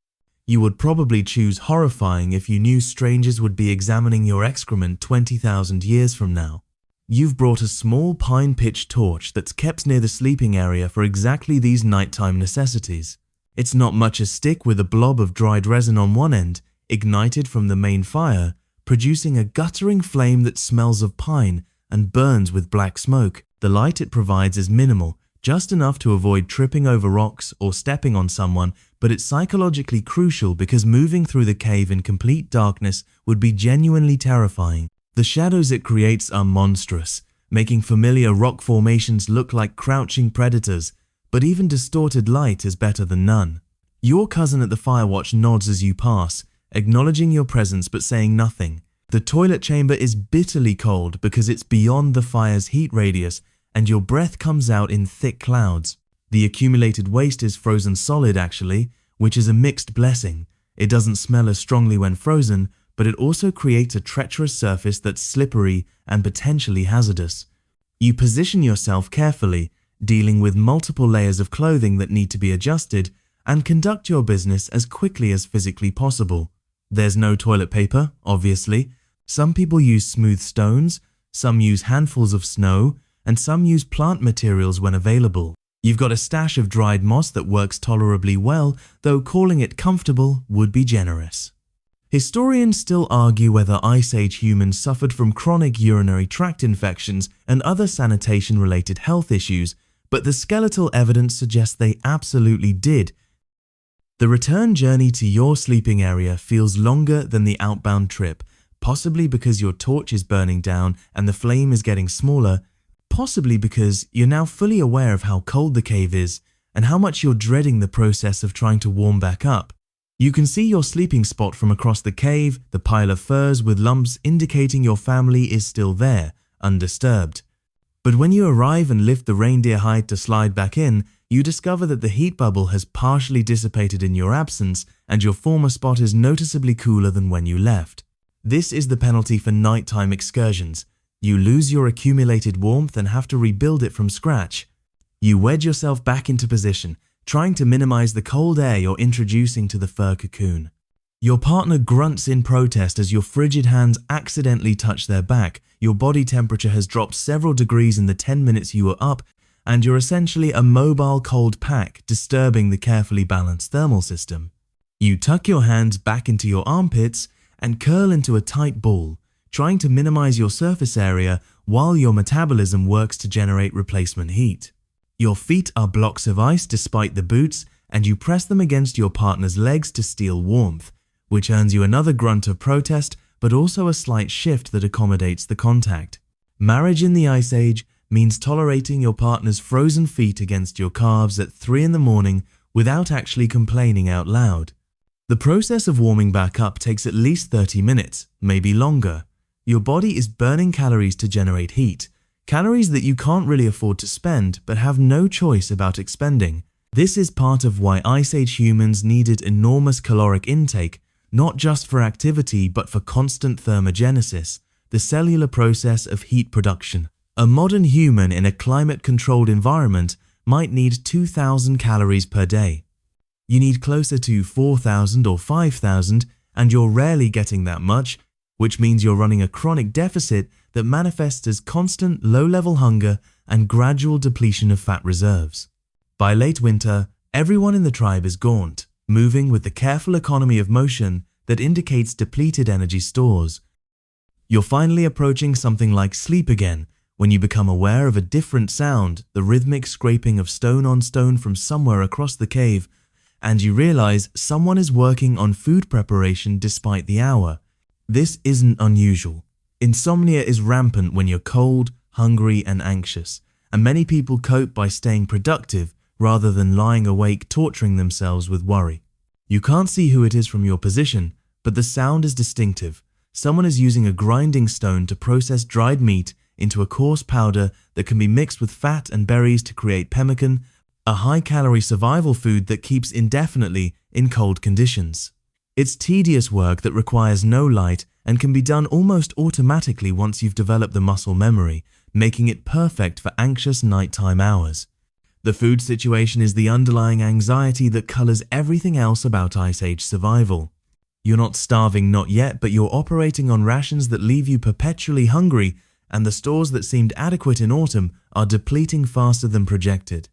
You would probably choose horrifying if you knew strangers would be examining your excrement 20,000 years from now. You've brought a small pine-pitch torch that's kept near the sleeping area for exactly these nighttime necessities. It's not much a stick with a blob of dried resin on one end, ignited from the main fire, producing a guttering flame that smells of pine and burns with black smoke. The light it provides is minimal, just enough to avoid tripping over rocks or stepping on someone, but it's psychologically crucial because moving through the cave in complete darkness would be genuinely terrifying. The shadows it creates are monstrous, making familiar rock formations look like crouching predators, but even distorted light is better than none. Your cousin at the Firewatch nods as you pass, acknowledging your presence but saying nothing. The toilet chamber is bitterly cold because it's beyond the fire's heat radius, and your breath comes out in thick clouds. The accumulated waste is frozen solid actually, which is a mixed blessing. It doesn't smell as strongly when frozen, but it also creates a treacherous surface that's slippery and potentially hazardous. You position yourself carefully, dealing with multiple layers of clothing that need to be adjusted, and conduct your business as quickly as physically possible. There's no toilet paper, obviously. Some people use smooth stones, some use handfuls of snow, and some use plant materials when available. You've got a stash of dried moss that works tolerably well, though calling it comfortable would be generous. Historians still argue whether Ice Age humans suffered from chronic urinary tract infections and other sanitation-related health issues, but the skeletal evidence suggests they absolutely did. The return journey to your sleeping area feels longer than the outbound trip, possibly because your torch is burning down and the flame is getting smaller, possibly because you're now fully aware of how cold the cave is and how much you're dreading the process of trying to warm back up. You can see your sleeping spot from across the cave, the pile of furs with lumps indicating your family is still there, undisturbed. But when you arrive and lift the reindeer hide to slide back in, you discover that the heat bubble has partially dissipated in your absence and your former spot is noticeably cooler than when you left. This is the penalty for nighttime excursions. You lose your accumulated warmth and have to rebuild it from scratch. You wedge yourself back into position, trying to minimize the cold air you're introducing to the fur cocoon. Your partner grunts in protest as your frigid hands accidentally touch their back. Your body temperature has dropped several degrees in the 10 minutes you were up, and you're essentially a mobile cold pack, disturbing the carefully balanced thermal system. You tuck your hands back into your armpits and curl into a tight ball, trying to minimize your surface area while your metabolism works to generate replacement heat. Your feet are blocks of ice despite the boots, and you press them against your partner's legs to steal warmth, which earns you another grunt of protest, but also a slight shift that accommodates the contact. Marriage in the Ice Age means tolerating your partner's frozen feet against your calves at 3 in the morning without actually complaining out loud. The process of warming back up takes at least 30 minutes, maybe longer. Your body is burning calories to generate heat, calories that you can't really afford to spend but have no choice about expending. This is part of why Ice Age humans needed enormous caloric intake, not just for activity but for constant thermogenesis, the cellular process of heat production. A modern human in a climate-controlled environment might need 2,000 calories per day. You need closer to 4,000 or 5,000, and you're rarely getting that much, which means you're running a chronic deficit that manifests as constant low-level hunger and gradual depletion of fat reserves. By late winter, everyone in the tribe is gaunt, moving with the careful economy of motion that indicates depleted energy stores. You're finally approaching something like sleep again when you become aware of a different sound, the rhythmic scraping of stone on stone from somewhere across the cave, and you realize someone is working on food preparation despite the hour. This isn't unusual. Insomnia is rampant when you're cold, hungry, and anxious, and many people cope by staying productive rather than lying awake torturing themselves with worry. You can't see who it is from your position, but the sound is distinctive. Someone is using a grinding stone to process dried meat into a coarse powder that can be mixed with fat and berries to create pemmican, a high-calorie survival food that keeps indefinitely in cold conditions. It's tedious work that requires no light and can be done almost automatically once you've developed the muscle memory, making it perfect for anxious nighttime hours. The food situation is the underlying anxiety that colors everything else about Ice Age survival. You're not starving, not yet, but you're operating on rations that leave you perpetually hungry, and the stores that seemed adequate in autumn are depleting faster than projected.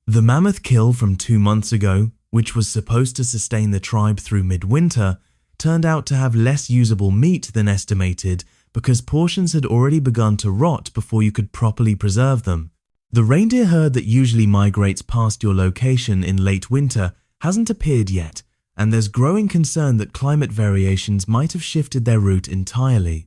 The mammoth kill from 2 months ago, which was supposed to sustain the tribe through midwinter, turned out to have less usable meat than estimated because portions had already begun to rot before you could properly preserve them. The reindeer herd that usually migrates past your location in late winter hasn't appeared yet, and there's growing concern that climate variations might have shifted their route entirely.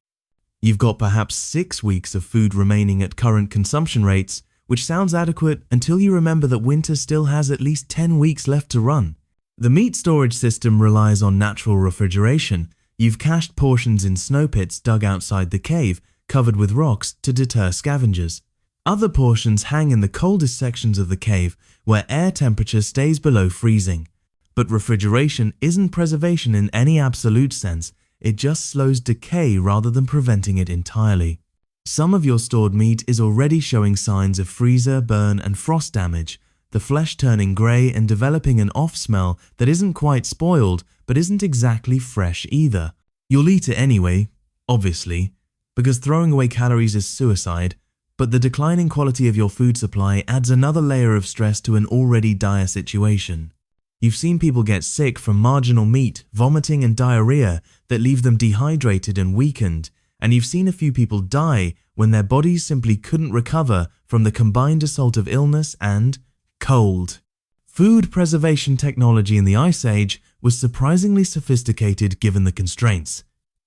You've got perhaps 6 weeks of food remaining at current consumption rates, which sounds adequate until you remember that winter still has at least 10 weeks left to run. The meat storage system relies on natural refrigeration. You've cached portions in snow pits dug outside the cave, covered with rocks to deter scavengers. Other portions hang in the coldest sections of the cave, where air temperature stays below freezing. But refrigeration isn't preservation in any absolute sense, it just slows decay rather than preventing it entirely. Some of your stored meat is already showing signs of freezer, burn and frost damage, the flesh turning grey and developing an off smell that isn't quite spoiled but isn't exactly fresh either. You'll eat it anyway, obviously, because throwing away calories is suicide, but the declining quality of your food supply adds another layer of stress to an already dire situation. You've seen people get sick from marginal meat, vomiting and diarrhea that leave them dehydrated and weakened, and you've seen a few people die when their bodies simply couldn't recover from the combined assault of illness and cold. Food preservation technology in the Ice Age was surprisingly sophisticated given the constraints.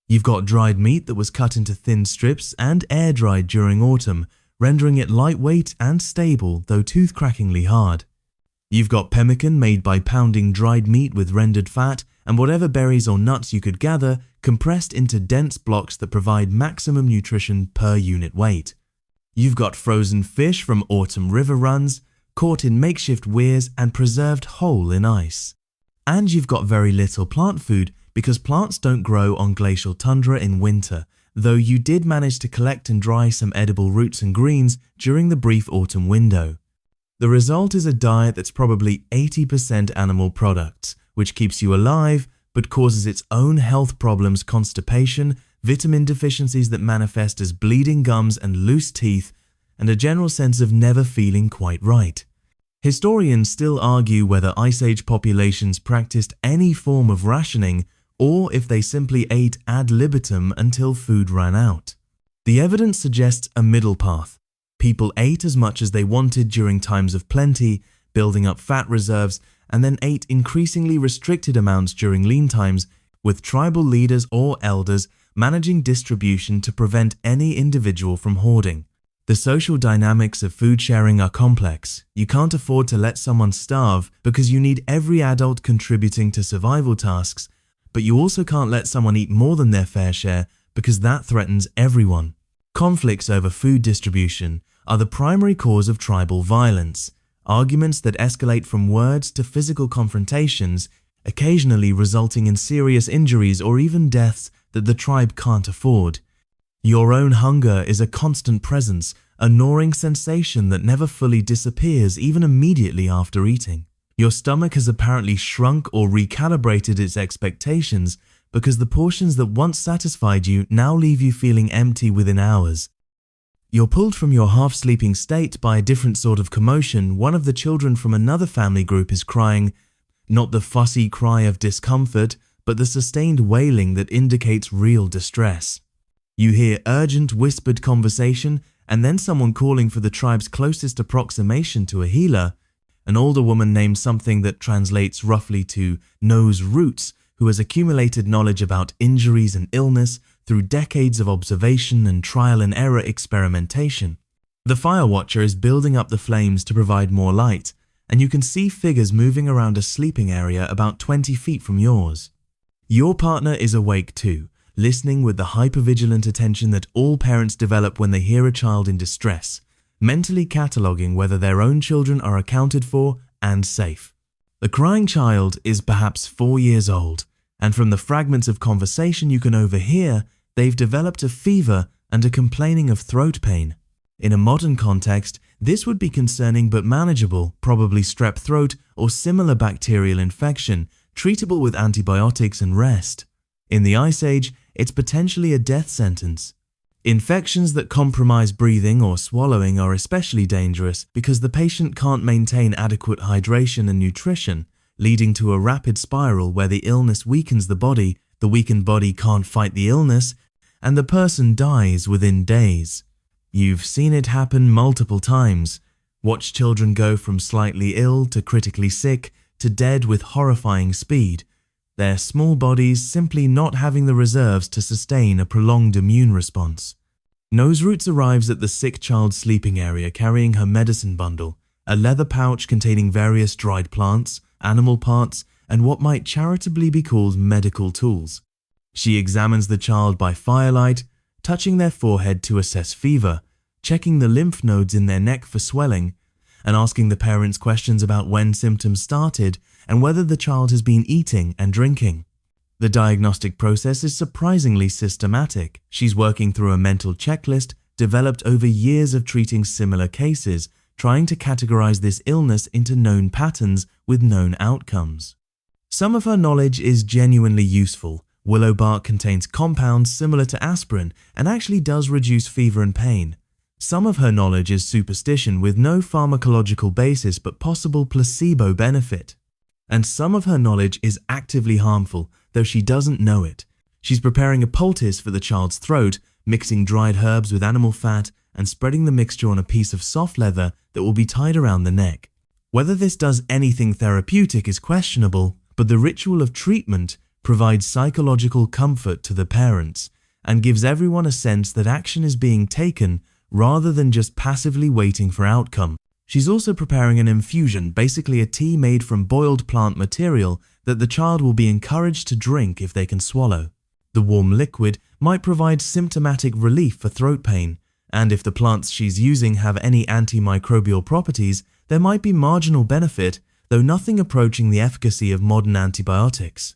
You've got dried meat that was cut into thin strips and air-dried during autumn, rendering it lightweight and stable though tooth-crackingly hard. You've got pemmican made by pounding dried meat with rendered fat and whatever berries or nuts you could gather compressed into dense blocks that provide maximum nutrition per unit weight. You've got frozen fish from autumn river runs, caught in makeshift weirs and preserved whole in ice. And you've got very little plant food because plants don't grow on glacial tundra in winter, though you did manage to collect and dry some edible roots and greens during the brief autumn window. The result is a diet that's probably 80% animal products, which keeps you alive but causes its own health problems: constipation, vitamin deficiencies that manifest as bleeding gums and loose teeth, and a general sense of never feeling quite right. Historians still argue whether Ice Age populations practiced any form of rationing or if they simply ate ad libitum until food ran out. The evidence suggests a middle path. People ate as much as they wanted during times of plenty, building up fat reserves, and then ate increasingly restricted amounts during lean times, with tribal leaders or elders managing distribution to prevent any individual from hoarding. The social dynamics of food sharing are complex. You can't afford to let someone starve because you need every adult contributing to survival tasks, but you also can't let someone eat more than their fair share because that threatens everyone. Conflicts over food distribution are the primary cause of tribal violence, arguments that escalate from words to physical confrontations, occasionally resulting in serious injuries or even deaths that the tribe can't afford. Your own hunger is a constant presence, a gnawing sensation that never fully disappears even immediately after eating. Your stomach has apparently shrunk or recalibrated its expectations because the portions that once satisfied you now leave you feeling empty within hours. You're pulled from your half-sleeping state by a different sort of commotion. One of the children from another family group is crying, not the fussy cry of discomfort, but the sustained wailing that indicates real distress. You hear urgent whispered conversation and then someone calling for the tribe's closest approximation to a healer. An older woman named something that translates roughly to knows roots, who has accumulated knowledge about injuries and illness through decades of observation and trial and error experimentation. The fire watcher is building up the flames to provide more light, and you can see figures moving around a sleeping area about 20 feet from yours. Your partner is awake too, listening with the hypervigilant attention that all parents develop when they hear a child in distress, mentally cataloguing whether their own children are accounted for and safe. The crying child is perhaps 4 years old, and from the fragments of conversation you can overhear, they've developed a fever and are complaining of throat pain. In a modern context, this would be concerning but manageable, probably strep throat or similar bacterial infection, treatable with antibiotics and rest. In the Ice Age, it's potentially a death sentence. Infections that compromise breathing or swallowing are especially dangerous because the patient can't maintain adequate hydration and nutrition, leading to a rapid spiral where the illness weakens the weakened body can't fight the illness, and the person dies within days. You've seen it happen multiple times. Watch children go from slightly ill to critically sick to dead with horrifying speed, their small bodies simply not having the reserves to sustain a prolonged immune response. Noseroots arrives at the sick child's sleeping area carrying her medicine bundle, a leather pouch containing various dried plants, animal parts, and what might charitably be called medical tools. She examines the child by firelight, touching their forehead to assess fever, checking the lymph nodes in their neck for swelling, and asking the parents questions about when symptoms started and whether the child has been eating and drinking. The diagnostic process is surprisingly systematic. She's working through a mental checklist developed over years of treating similar cases, trying to categorize this illness into known patterns with known outcomes. Some of her knowledge is genuinely useful. Willow bark contains compounds similar to aspirin and actually does reduce fever and pain. Some of her knowledge is superstition with no pharmacological basis but possible placebo benefit. And some of her knowledge is actively harmful, though she doesn't know it. She's preparing a poultice for the child's throat, mixing dried herbs with animal fat and spreading the mixture on a piece of soft leather that will be tied around the neck. Whether this does anything therapeutic is questionable, but the ritual of treatment provides psychological comfort to the parents and gives everyone a sense that action is being taken rather than just passively waiting for outcome. She's also preparing an infusion, basically a tea made from boiled plant material that the child will be encouraged to drink if they can swallow. The warm liquid might provide symptomatic relief for throat pain, and if the plants she's using have any antimicrobial properties, there might be marginal benefit, though nothing approaching the efficacy of modern antibiotics.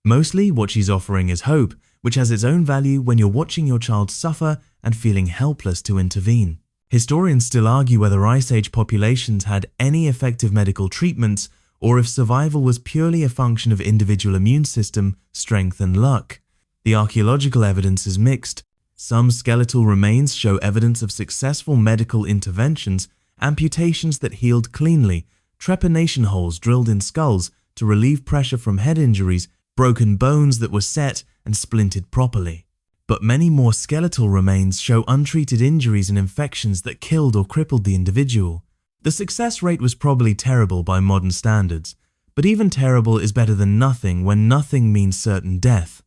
Mostly, what she's offering is hope, which has its own value when you're watching your child suffer and feeling helpless to intervene. Historians still argue whether Ice Age populations had any effective medical treatments or if survival was purely a function of individual immune system, strength and luck. The archaeological evidence is mixed. Some skeletal remains show evidence of successful medical interventions, amputations that healed cleanly, trepanation holes drilled in skulls to relieve pressure from head injuries, broken bones that were set and splinted properly. But many more skeletal remains show untreated injuries and infections that killed or crippled the individual. The success rate was probably terrible by modern standards, but even terrible is better than nothing when nothing means certain death.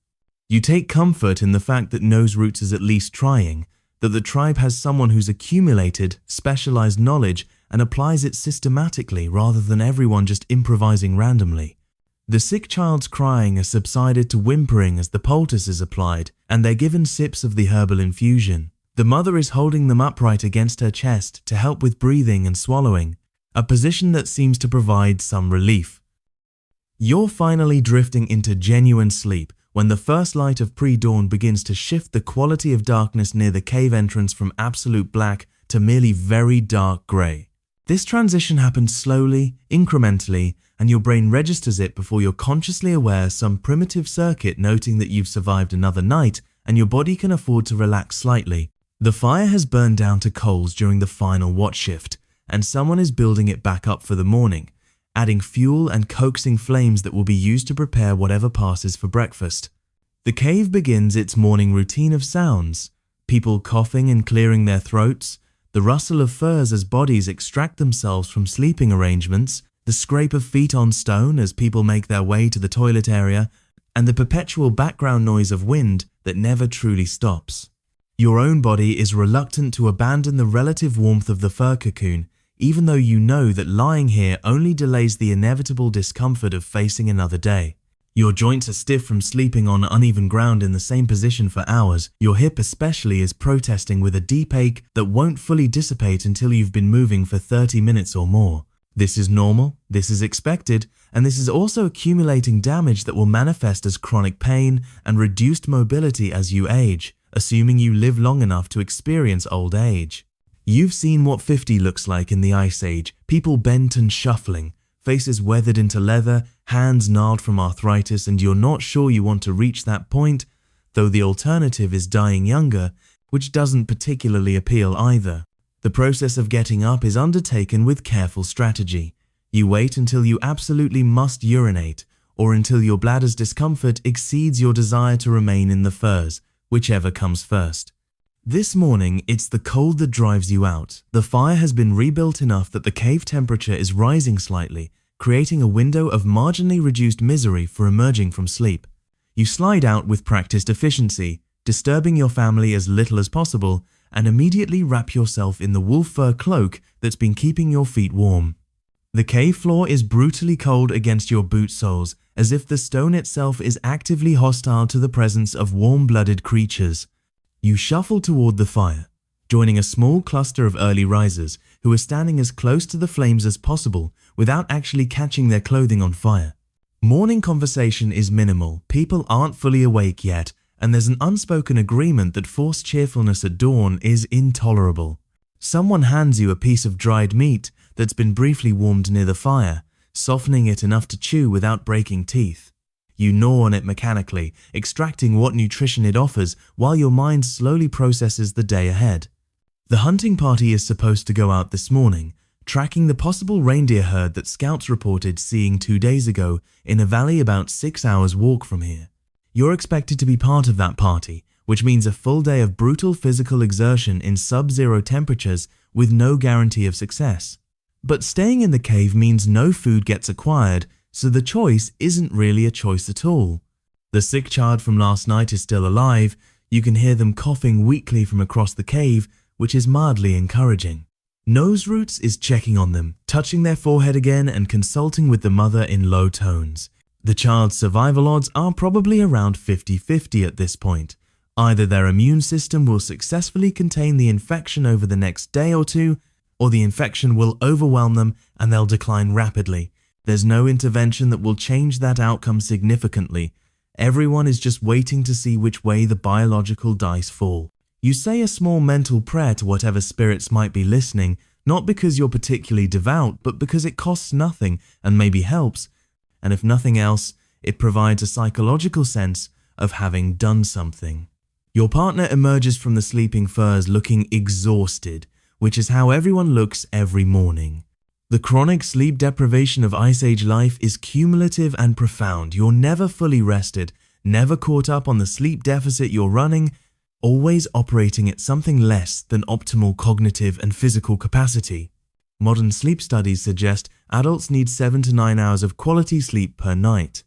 You take comfort in the fact that Nose Roots is at least trying, that the tribe has someone who's accumulated, specialized knowledge and applies it systematically rather than everyone just improvising randomly. The sick child's crying has subsided to whimpering as the poultice is applied, and they're given sips of the herbal infusion. The mother is holding them upright against her chest to help with breathing and swallowing, a position that seems to provide some relief. You're finally drifting into genuine sleep when the first light of pre-dawn begins to shift the quality of darkness near the cave entrance from absolute black to merely very dark grey. This transition happens slowly, incrementally, and your brain registers it before you're consciously aware some primitive circuit noting that you've survived another night and your body can afford to relax slightly. The fire has burned down to coals during the final watch shift, and someone is building it back up for the morning, adding fuel and coaxing flames that will be used to prepare whatever passes for breakfast. The cave begins its morning routine of sounds, people coughing and clearing their throats, the rustle of furs as bodies extract themselves from sleeping arrangements, the scrape of feet on stone as people make their way to the toilet area, and the perpetual background noise of wind that never truly stops. Your own body is reluctant to abandon the relative warmth of the fur cocoon, even though you know that lying here only delays the inevitable discomfort of facing another day. Your joints are stiff from sleeping on uneven ground in the same position for hours. Your hip especially is protesting with a deep ache that won't fully dissipate until you've been moving for 30 minutes or more. This is normal, this is expected, and this is also accumulating damage that will manifest as chronic pain and reduced mobility as you age, assuming you live long enough to experience old age. You've seen what 50 looks like in the Ice Age, people bent and shuffling, faces weathered into leather, hands gnarled from arthritis, and you're not sure you want to reach that point, though the alternative is dying younger, which doesn't particularly appeal either. The process of getting up is undertaken with careful strategy. You wait until you absolutely must urinate, or until your bladder's discomfort exceeds your desire to remain in the furs, whichever comes first. This morning, it's the cold that drives you out. The fire has been rebuilt enough that the cave temperature is rising slightly, creating a window of marginally reduced misery for emerging from sleep. You slide out with practiced efficiency, disturbing your family as little as possible, and immediately wrap yourself in the wolf fur cloak that's been keeping your feet warm. The cave floor is brutally cold against your boot soles, as if the stone itself is actively hostile to the presence of warm-blooded creatures. You shuffle toward the fire, joining a small cluster of early risers who are standing as close to the flames as possible without actually catching their clothing on fire. Morning conversation is minimal, people aren't fully awake yet, and there's an unspoken agreement that forced cheerfulness at dawn is intolerable. Someone hands you a piece of dried meat that's been briefly warmed near the fire, softening it enough to chew without breaking teeth. You gnaw on it mechanically, extracting what nutrition it offers while your mind slowly processes the day ahead. The hunting party is supposed to go out this morning, tracking the possible reindeer herd that scouts reported seeing 2 days ago in a valley about 6 hours walk from here. You're expected to be part of that party, which means a full day of brutal physical exertion in sub-zero temperatures with no guarantee of success. But staying in the cave means no food gets acquired, so the choice isn't really a choice at all. The sick child from last night is still alive. You can hear them coughing weakly from across the cave, which is mildly encouraging. Nose Roots is checking on them, touching their forehead again and consulting with the mother in low tones. The child's survival odds are probably around 50-50 at this point. Either their immune system will successfully contain the infection over the next day or two, or the infection will overwhelm them and they'll decline rapidly. There's no intervention that will change that outcome significantly. Everyone is just waiting to see which way the biological dice fall. You say a small mental prayer to whatever spirits might be listening, not because you're particularly devout, but because it costs nothing and maybe helps. And if nothing else, it provides a psychological sense of having done something. Your partner emerges from the sleeping furs looking exhausted, which is how everyone looks every morning. The chronic sleep deprivation of Ice Age life is cumulative and profound. You're never fully rested, never caught up on the sleep deficit you're running, always operating at something less than optimal cognitive and physical capacity. Modern sleep studies suggest adults need 7 to 9 hours of quality sleep per night.